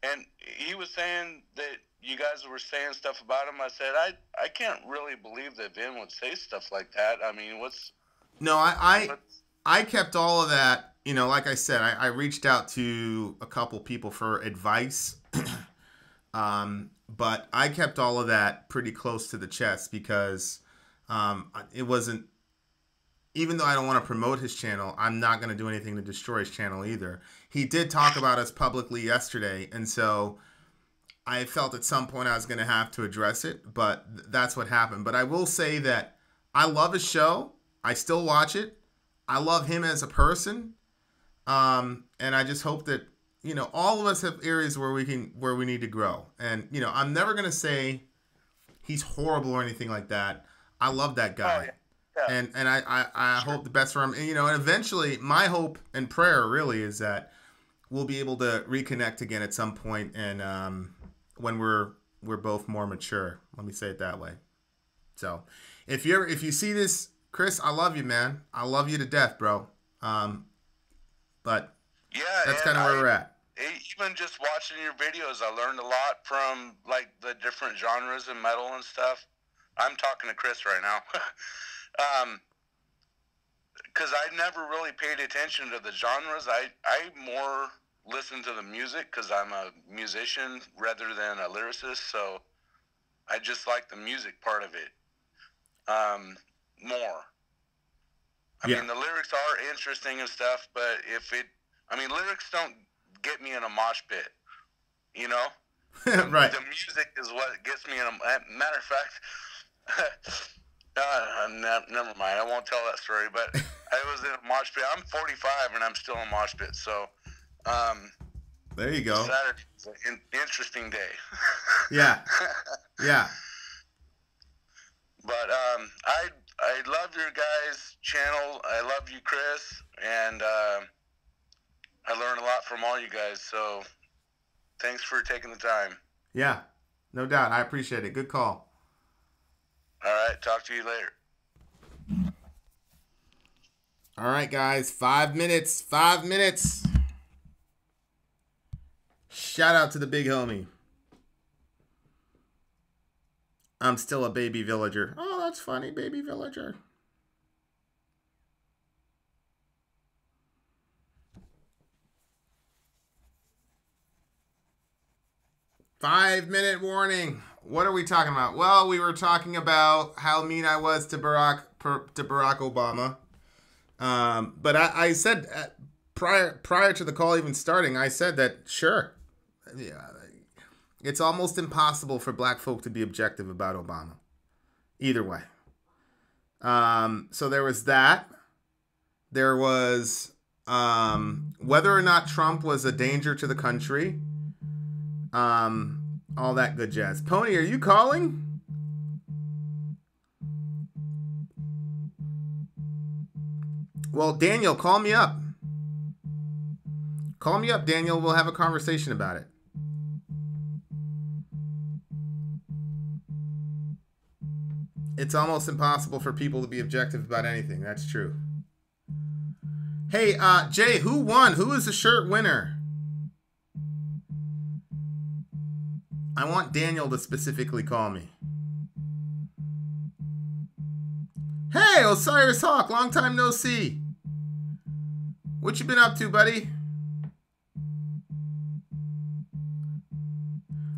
and he was saying that you guys were saying stuff about him. I said, I can't really believe that Vin would say stuff like that. I mean, No, I kept all of that. You know, like I said, I reached out to a couple people for advice. But I kept all of that pretty close to the chest because it wasn't, even though I don't want to promote his channel, I'm not going to do anything to destroy his channel either. He did talk about us publicly yesterday, and so I felt at some point I was going to have to address it, but that's what happened. But I will say that I love his show. I still watch it. I love him as a person. And I just hope that, you know, all of us have areas where we need to grow. And, you know, I'm never going to say he's horrible or anything like that. I love that guy. Oh, yeah. And I hope the best for him. And, you know, and eventually my hope and prayer really is that we'll be able to reconnect again at some point. And, when we're both more mature, let me say it that way. So if you see this, Chris, I love you, man. I love you to death, bro. But Yeah, that's kind of where we're at. Even just watching your videos, I learned a lot from like the different genres of metal and stuff. I'm talking to Chris right now. Because I never really paid attention to the genres. I more listen to the music because I'm a musician rather than a lyricist. So I just like the music part of it more. I mean, the lyrics are interesting and stuff, but lyrics don't get me in a mosh pit, you know? Right. The music is what gets me in a... Matter of fact, never mind, I won't tell that story, but I was in a mosh pit. I'm 45 and I'm still in a mosh pit, so... there you go. Saturday was an interesting day. Yeah. Yeah. But I love your guys' channel. I love you, Chris, and I learn a lot from all you guys. So thanks for taking the time. Yeah, no doubt. I appreciate it. Good call. All right, talk to you later. All right, guys. 5 minutes. 5 minutes. Shout out to the big homie. I'm still a baby villager. Oh, that's funny, baby villager. Five-minute warning. What are we talking about? Well, we were talking about how mean I was to Barack Obama. But I said prior to the call even starting, I said that sure, yeah, it's almost impossible for black folk to be objective about Obama. Either way. So there was that. There was whether or not Trump was a danger to the country. All that good jazz. Pony, are you calling? Well, Daniel, call me up. Call me up, Daniel. We'll have a conversation about it. It's almost impossible for people to be objective about anything. That's true. Hey, Jay, who won? Who is the shirt winner? I want Daniel to specifically call me. Hey, Osiris Hawk, long time no see. What you been up to, buddy?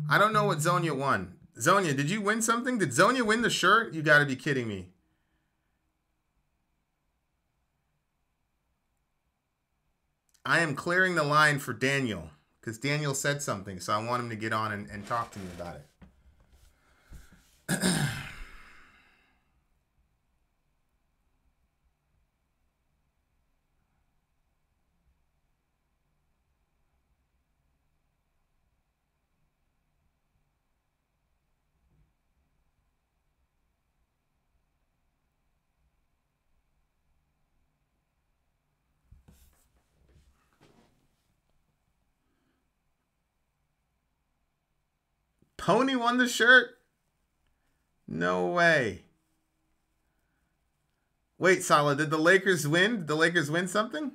I don't know what Zonia won. Zonia, did you win something? Did Zonia win the shirt? You gotta be kidding me. I am clearing the line for Daniel because Daniel said something, so I want him to get on and talk to me about it. Pony won the shirt? No way. Wait, Sala, did the Lakers win? Did the Lakers win something?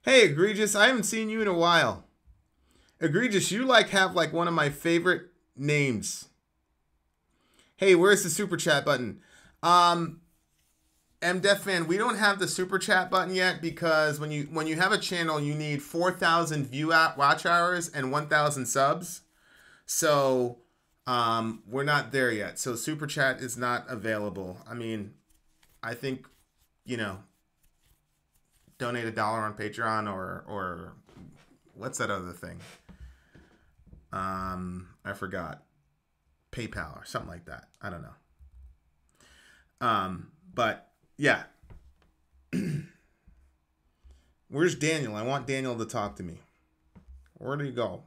Hey, Egregious, I haven't seen you in a while. Egregious, you have one of my favorite names. Hey, where's the super chat button? MDef fan, we don't have the super chat button yet because when you have a channel, you need 4,000 watch hours and 1,000 subs. So we're not there yet. So super chat is not available. I mean, I think, donate $1 on Patreon or what's that other thing? I forgot. PayPal or something like that. I don't know. But yeah. Where's Daniel? I want Daniel to talk to me. Where did he go?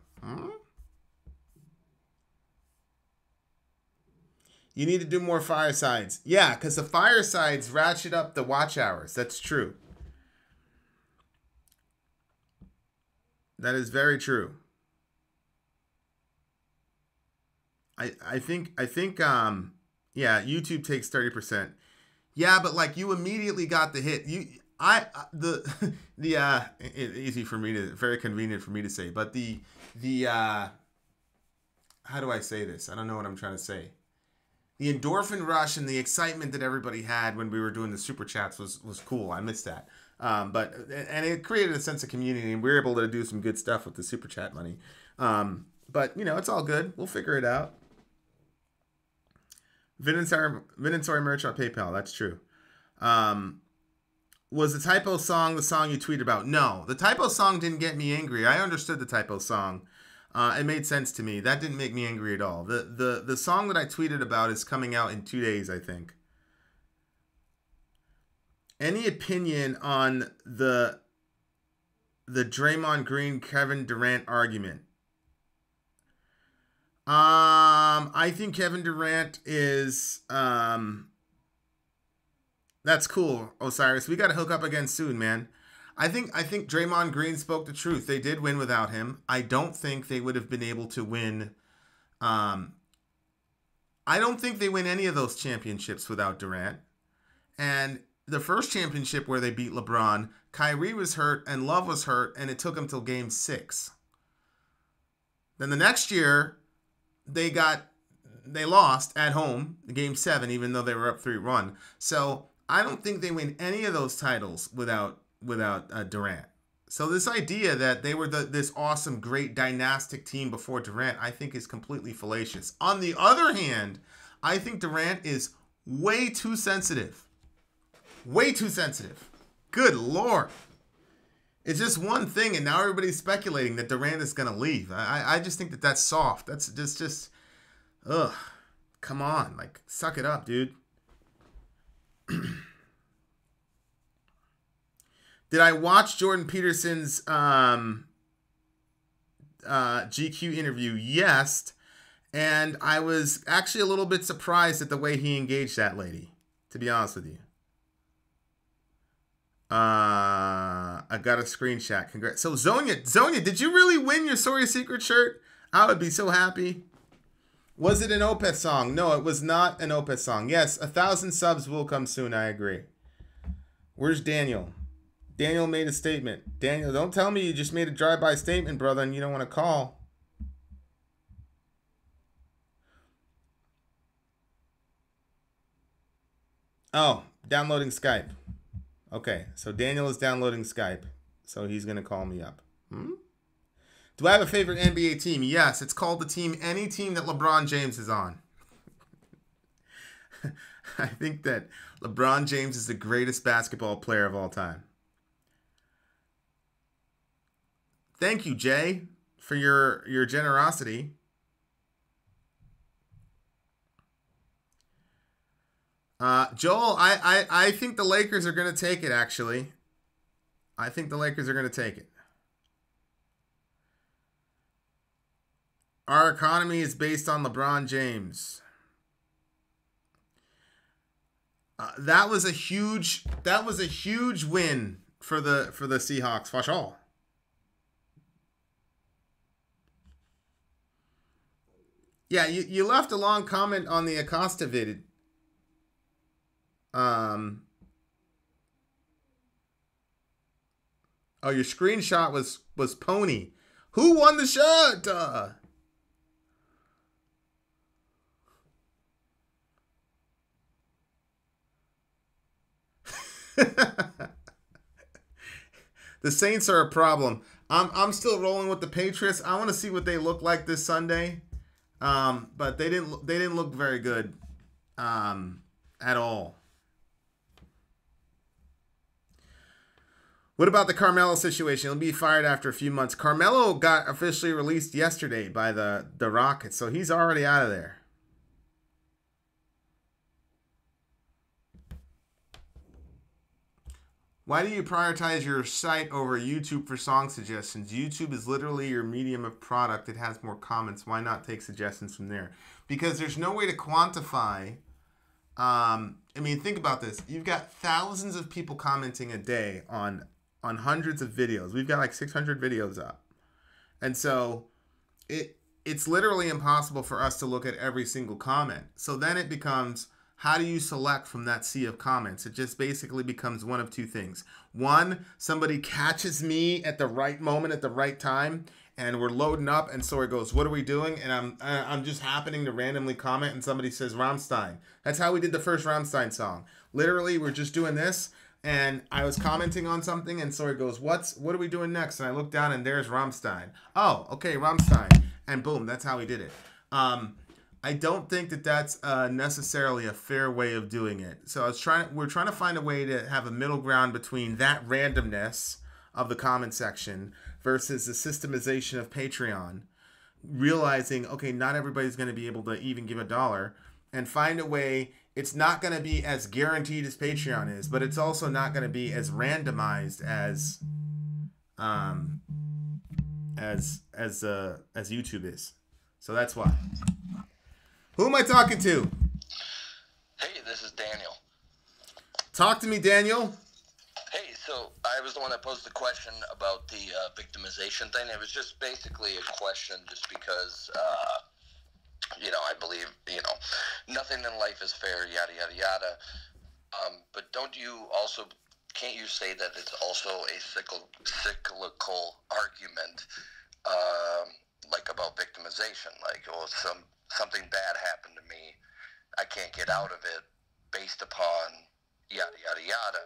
You need to do more firesides. Yeah, because the firesides ratchet up the watch hours. That's true. That is very true. I think yeah, YouTube takes 30%. Yeah, but like you immediately got the hit. Easy for me to, very convenient for me to say, but the how do I say this? I don't know what I'm trying to say. The endorphin rush and the excitement that everybody had when we were doing the super chats was cool. I missed that. But it created a sense of community, and we were able to do some good stuff with the super chat money. But you know, it's all good. We'll figure it out. Vinensori merch on PayPal. That's true. Was the typo song the song you tweeted about? No, the typo song didn't get me angry. I understood the typo song. It made sense to me. That didn't make me angry at all. The song that I tweeted about is coming out in 2 days, I think. Any opinion on the Draymond Green Kevin Durant argument? I think Kevin Durant is that's cool, Osiris. We got to hook up again soon, man. I think Draymond Green spoke the truth. They did win without him. I don't think they would have been able to win. I don't think they win any of those championships without Durant. And the first championship where they beat LeBron, Kyrie was hurt and Love was hurt, and it took them till Game 6. Then the next year, they lost at home, Game 7, even though they were up 3-1. So I don't think they win any of those titles without Durant. So this idea that they were this awesome, great, dynastic team before Durant, I think is completely fallacious. On the other hand, I think Durant is way too sensitive. Way too sensitive. Good Lord. It's just one thing, and now everybody's speculating that Durant is going to leave. I just think that's soft. That's just, ugh. Come on. Like, suck it up, dude. Did I watch Jordan Peterson's GQ interview? Yes. And I was actually a little bit surprised at the way he engaged that lady, to be honest with you. I got a screenshot. Congrats. So Zonia, did you really win your Sorry Secret shirt? I would be so happy. Was it an Opeth song? No, it was not an Opeth song. Yes, 1,000 subs will come soon. I agree. Where's Daniel? Daniel made a statement. Daniel, don't tell me you just made a drive-by statement, brother, and you don't want to call. Oh, downloading Skype. Okay, so Daniel is downloading Skype, so he's going to call me up. Do I have a favorite NBA team? Yes, it's called any team that LeBron James is on. I think that LeBron James is the greatest basketball player of all time. Thank you, Jay, for your generosity. Joel, I think the Lakers are going to take it, actually. I think the Lakers are going to take it. Our economy is based on LeBron James. That was a huge win for the Seahawks, for sure. Yeah, you left a long comment on the Acosta vid. Oh, your screenshot was Pony. Who won the shirt? The Saints are a problem. I'm still rolling with the Patriots. I want to see what they look like this Sunday. But they didn't look very good at all. What about the Carmelo situation? He'll be fired after a few months. Carmelo got officially released yesterday by the Rockets, so he's already out of there. Why do you prioritize your site over YouTube for song suggestions? YouTube is literally your medium of product. It has more comments. Why not take suggestions from there? Because there's no way to quantify. I mean, think about this. You've got thousands of people commenting a day on hundreds of videos. We've got like 600 videos up. And so it's literally impossible for us to look at every single comment. So then it becomes, how do you select from that sea of comments? It just basically becomes one of two things. One, somebody catches me at the right moment, at the right time, and we're loading up, and so it goes, what are we doing? And I'm just happening to randomly comment, and somebody says Rammstein. That's how we did the first Rammstein song. Literally, we're just doing this, and I was commenting on something, and so it goes, what are we doing next? And I look down, and there's Rammstein. Oh, okay, Rammstein. And boom, that's how we did it. I don't think that that's necessarily a fair way of doing it. So we're trying to find a way to have a middle ground between that randomness of the comment section versus the systemization of Patreon, realizing, okay, not everybody's going to be able to even give $1, and find a way. It's not going to be as guaranteed as Patreon is, but it's also not going to be as randomized as YouTube is. So that's why. Who am I talking to? Hey, this is Daniel. Talk to me, Daniel. Hey, so I was the one that posed the question about the victimization thing. It was just basically a question just because, I believe, nothing in life is fair, yada, yada, yada. But can't you say that it's also a cyclical argument, like about victimization? Like, something bad happened to me, I can't get out of it based upon yada, yada, yada.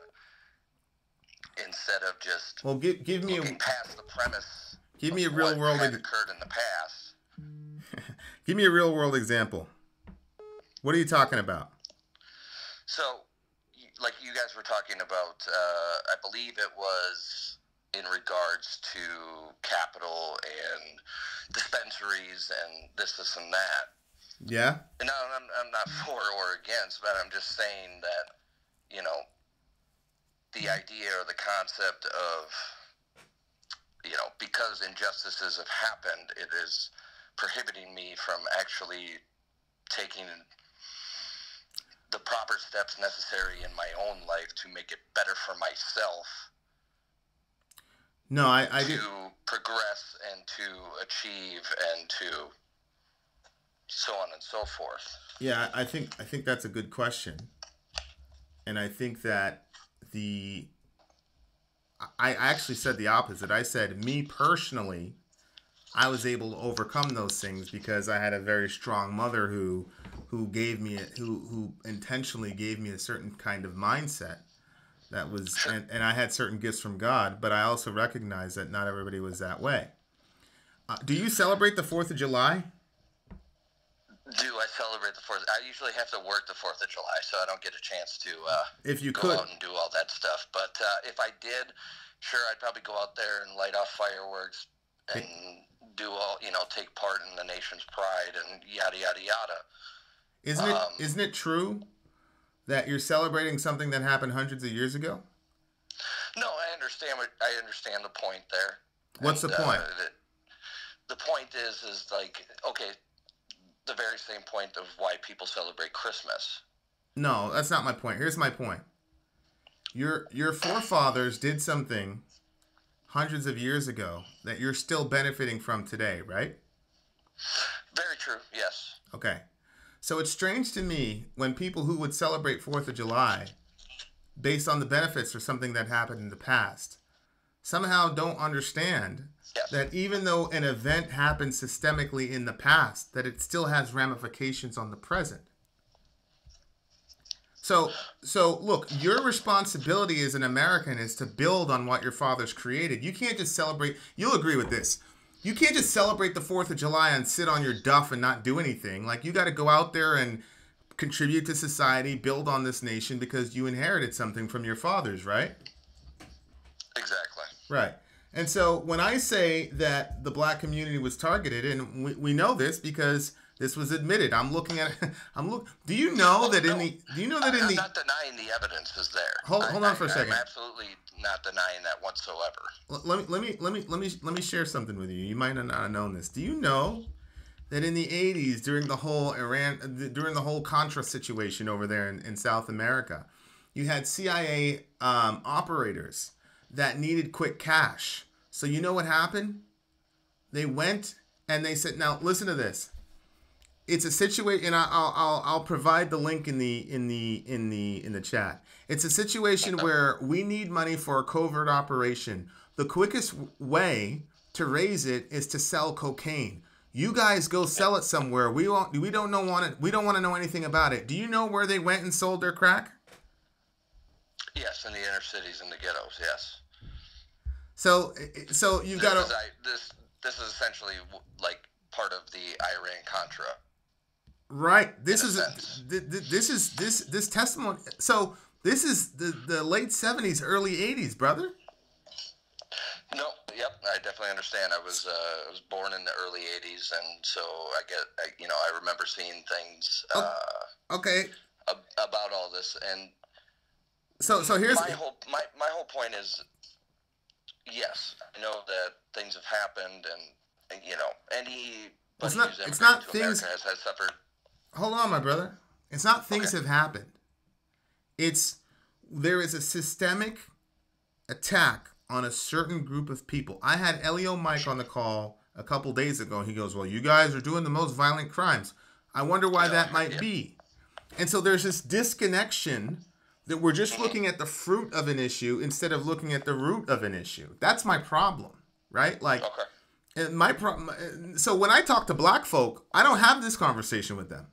Instead of just give me looking past the premise. Give me a real world occurred in the past. Give me a real world example. What are you talking about? So, like you guys were talking about, I believe it was in regards to capital and dispensaries and this and that. Yeah. And I'm not for or against, but I'm just saying that, the idea or the concept of, because injustices have happened, it is prohibiting me from actually taking the proper steps necessary in my own life to make it better for myself. No, I do. To progress and to achieve and to so on and so forth. Yeah, I think that's a good question. And I think that I actually said the opposite. I said, me personally, I was able to overcome those things because I had a very strong mother who intentionally gave me a certain kind of mindset that was, and I had certain gifts from God, but I also recognized that not everybody was that way. Do you celebrate the 4th of July? Do I celebrate the 4th? I usually have to work the 4th of July, so I don't get a chance to go out and do all that stuff. But if I did, sure, I'd probably go out there and light off fireworks and do all, take part in the nation's pride and yada, yada, yada. Isn't it true that you're celebrating something that happened hundreds of years ago? No, I understand the point there. What's the point? The point is like, okay, the very same point of why people celebrate Christmas. No, that's not my point. Here's my point. Your forefathers did something hundreds of years ago that you're still benefiting from today, right? Very true, yes. Okay. So it's strange to me when people who would celebrate 4th of July based on the benefits for something that happened in the past somehow don't understand that even though an event happened systemically in the past, that it still has ramifications on the present. So look, your responsibility as an American is to build on what your fathers created. You can't just celebrate. You'll agree with this. You can't just celebrate the 4th of July and sit on your duff and not do anything. Like, you got to go out there and contribute to society, build on this nation because you inherited something from your fathers, right? Exactly. Right. And so when I say that the black community was targeted, and we know this because This was admitted. I'm looking at it. Do you know that in the? Do you know that in I'm the? not denying the evidence is there. Hold on for a second. I'm absolutely not denying that whatsoever. Let me share something with you. You might not have known this. Do you know that in the 80s, during the whole Contra situation over there in South America, you had CIA operators that needed quick cash. So you know what happened? They went and they said, "Now listen to this. It's a situation, and I'll provide the link in the chat. It's a situation where we need money for a covert operation. The quickest way to raise it is to sell cocaine. You guys go sell it somewhere. We don't want to know anything about it. Do you know where they went and sold their crack? Yes, in the inner cities and the ghettos. Yes. So you've got to. This is essentially like part of the Iran Contra. Right. This testimony. So this is the late 70s, early 80s, brother. No. Yep. I definitely understand. I was born in the early 80s, and so I remember seeing things. Okay. About all this, and so here's my whole point is. Yes, I know that things have happened, and anybody who's immigrated to America has suffered. Hold on, my brother. It's not things have happened. There is a systemic attack on a certain group of people. I had Elio Mike on the call a couple days ago. He goes, "Well, you guys are doing the most violent crimes. I wonder why that might be." And so there's this disconnection that we're just looking at the fruit of an issue instead of looking at the root of an issue. That's my problem, right? Like, and my problem. So when I talk to black folk, I don't have this conversation with them.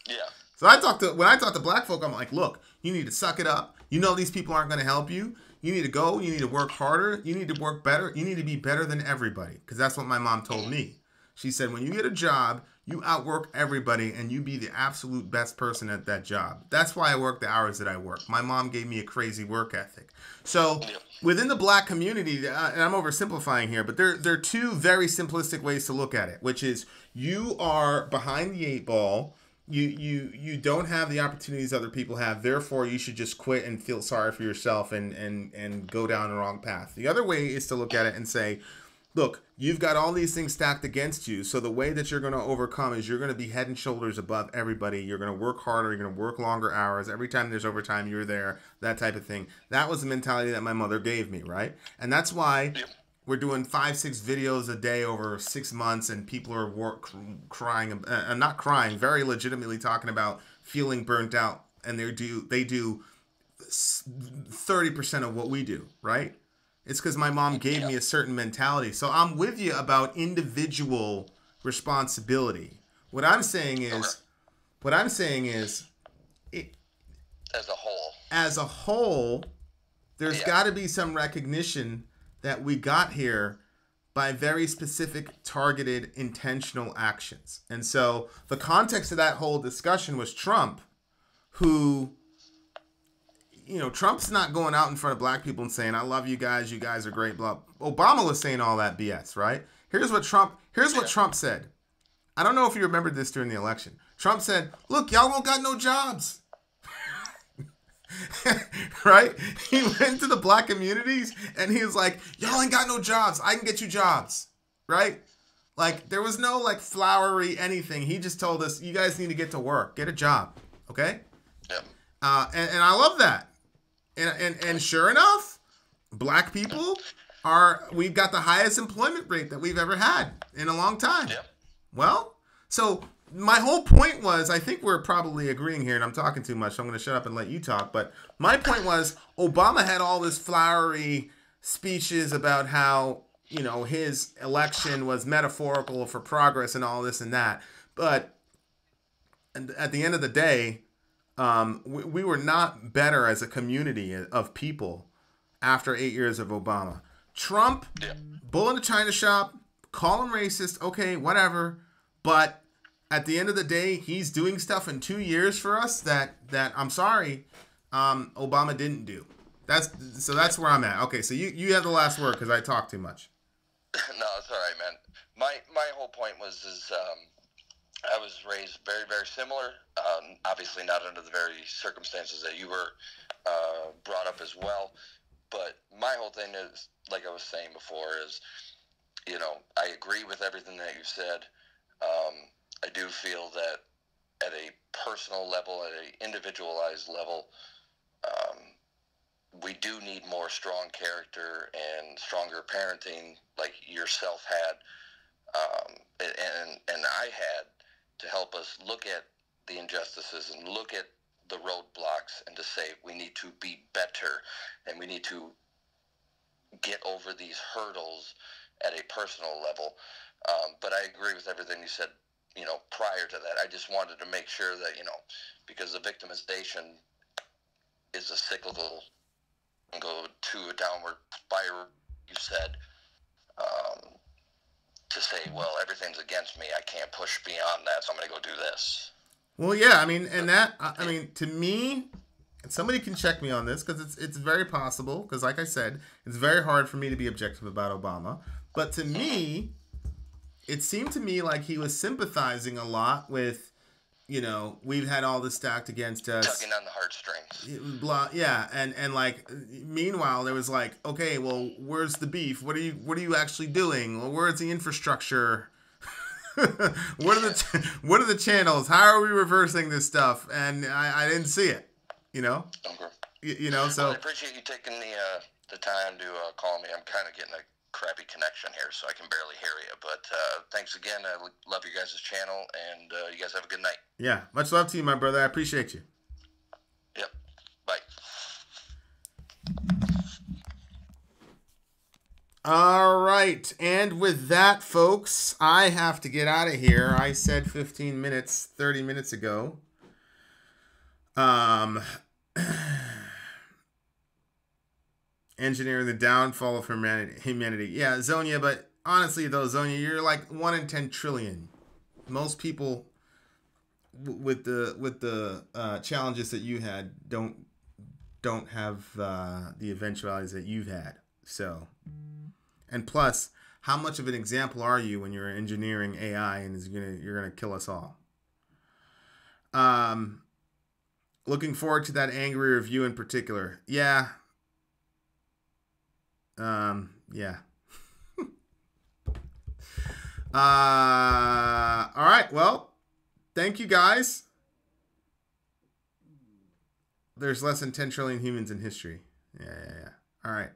Yeah. So when I talk to black folk, I'm like, look, you need to suck it up. You know these people aren't going to help you. You need to go. You need to work harder. You need to work better. You need to be better than everybody, because that's what my mom told me. She said, when you get a job, you outwork everybody and you be the absolute best person at that job. That's why I work the hours that I work. My mom gave me a crazy work ethic. So within the black community, and I'm oversimplifying here, but there are two very simplistic ways to look at it, which is you are behind the eight ball. You don't have the opportunities other people have. Therefore, you should just quit and feel sorry for yourself and go down the wrong path. The other way is to look at it and say, look, you've got all these things stacked against you. So the way that you're going to overcome is you're going to be head and shoulders above everybody. You're going to work harder. You're going to work longer hours. Every time there's overtime, you're there, that type of thing. That was the mentality that my mother gave me, right? And that's why we're doing 5-6 videos a day over 6 months, and people are crying, not crying, very legitimately talking about feeling burnt out. And they do 30% of what we do, right? It's because my mom gave me a certain mentality. So I'm with you about individual responsibility. What I'm saying is, as a whole, there's got to be some recognition that we got here by very specific, targeted, intentional actions. And so the context of that whole discussion was Trump, who... Trump's not going out in front of black people and saying, "I love you guys are great," blah. Obama was saying all that BS, right? Here's what Trump said. I don't know if you remembered this during the election. Trump said, "Look, y'all don't got no jobs." Right? He went to the black communities and he was like, "Y'all ain't got no jobs. I can get you jobs." Right? Like, there was no like flowery anything. He just told us, "You guys need to get to work. Get a job." Okay? Yep. And I love that. And sure enough, black people we've got the highest employment rate that we've ever had in a long time. Yep. Well, so my whole point was, I think we're probably agreeing here, and I'm talking too much, so I'm going to shut up and let you talk. But my point was, Obama had all this flowery speeches about how, his election was metaphorical for progress and all this and that. But at the end of the day, we were not better as a community of people after 8 years of Obama. Trump, bull in the China shop, call him racist, okay, whatever. But at the end of the day, he's doing stuff in 2 years for us that I'm sorry, Obama didn't do. That's where I'm at. Okay, so you have the last word because I talk too much. No, it's all right, man. My whole point was I was raised very, very similar. Obviously, not under the very circumstances that you were brought up as well. But my whole thing is, like I was saying before, is, I agree with everything that you said. I do feel that at a personal level, at an individualized level, we do need more strong character and stronger parenting, like yourself had, and I had, to help us look at the injustices and look at the roadblocks and to say we need to be better and we need to get over these hurdles at a personal level. But I agree with everything you said, prior to that. I just wanted to make sure that, because the victimization is a cyclical, go to a downward spiral, you said, to say, well, everything's against me. I can't push beyond that, so I'm going to go do this. Well, yeah, I mean, to me, somebody can check me on this, because it's very possible, because like I said, it's very hard for me to be objective about Obama. But to me, it seemed to me like he was sympathizing a lot with, we've had all this stacked against us. Tugging on the heartstrings. Blah, yeah, and like, meanwhile, there was like, okay, well, where's the beef? What are you actually doing? Well, where's the infrastructure? What are the channels? How are we reversing this stuff? And I didn't see it. Okay. So well, I appreciate you taking the time to call me. I'm kind of getting a crappy connection here, so I can barely hear you. But thanks again. I love you guys' channel, and you guys have a good night. Yeah, much love to you, my brother. I appreciate you. Yep. Bye. All right, and with that, folks, I have to get out of here. I said 15 minutes, 30 minutes ago. Engineering the downfall of humanity. Yeah, Zonia, but honestly, though, Zonia, you're like 1 in 10 trillion. Most people with the challenges that you had don't have the eventualities that you've had. So, and plus, how much of an example are you when you're engineering AI and you're gonna kill us all? Looking forward to that angry review in particular. Yeah. Yeah. All right. Well, thank you guys. There's less than 10 trillion humans in history. Yeah. All right.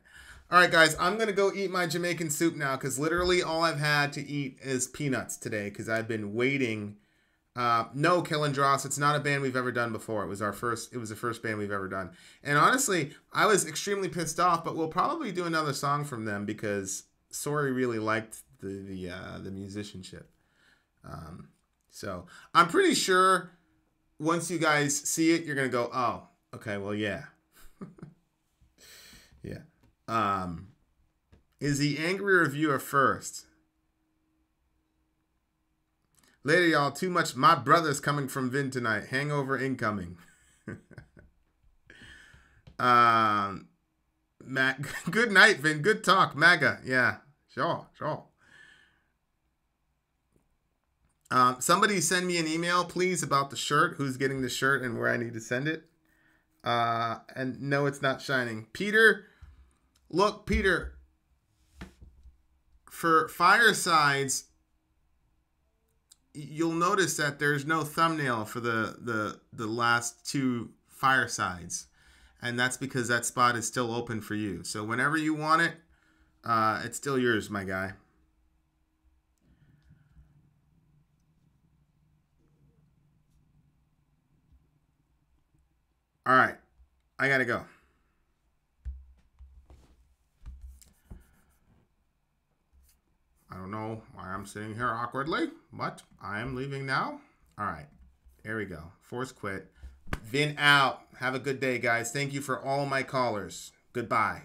All right, guys. I'm going to go eat my Jamaican soup now, because literally all I've had to eat is peanuts today, because I've been waiting. No, Killendross, it's not a band we've ever done before. It was the first band we've ever done. And honestly, I was extremely pissed off, but we'll probably do another song from them, because Sori really liked the musicianship. So I'm pretty sure once you guys see it, you're going to go, oh, okay, well, yeah. Yeah. Is the angry reviewer first? Later, y'all. Too much. My brother's coming from Vin tonight. Hangover incoming. Matt, good night, Vin. Good talk, MAGA. Yeah, sure. Somebody send me an email, please, about the shirt. Who's getting the shirt and where I need to send it? And no, it's not shining. Peter, look, Peter. For Firesides, you'll notice that there's no thumbnail for the last two Firesides, and that's because that spot is still open for you. So whenever you want it, it's still yours, my guy. All right, I gotta go. I don't know why I'm sitting here awkwardly, but I am leaving now. All right, there we go. Force quit. Vin out. Have a good day, guys. Thank you for all my callers. Goodbye.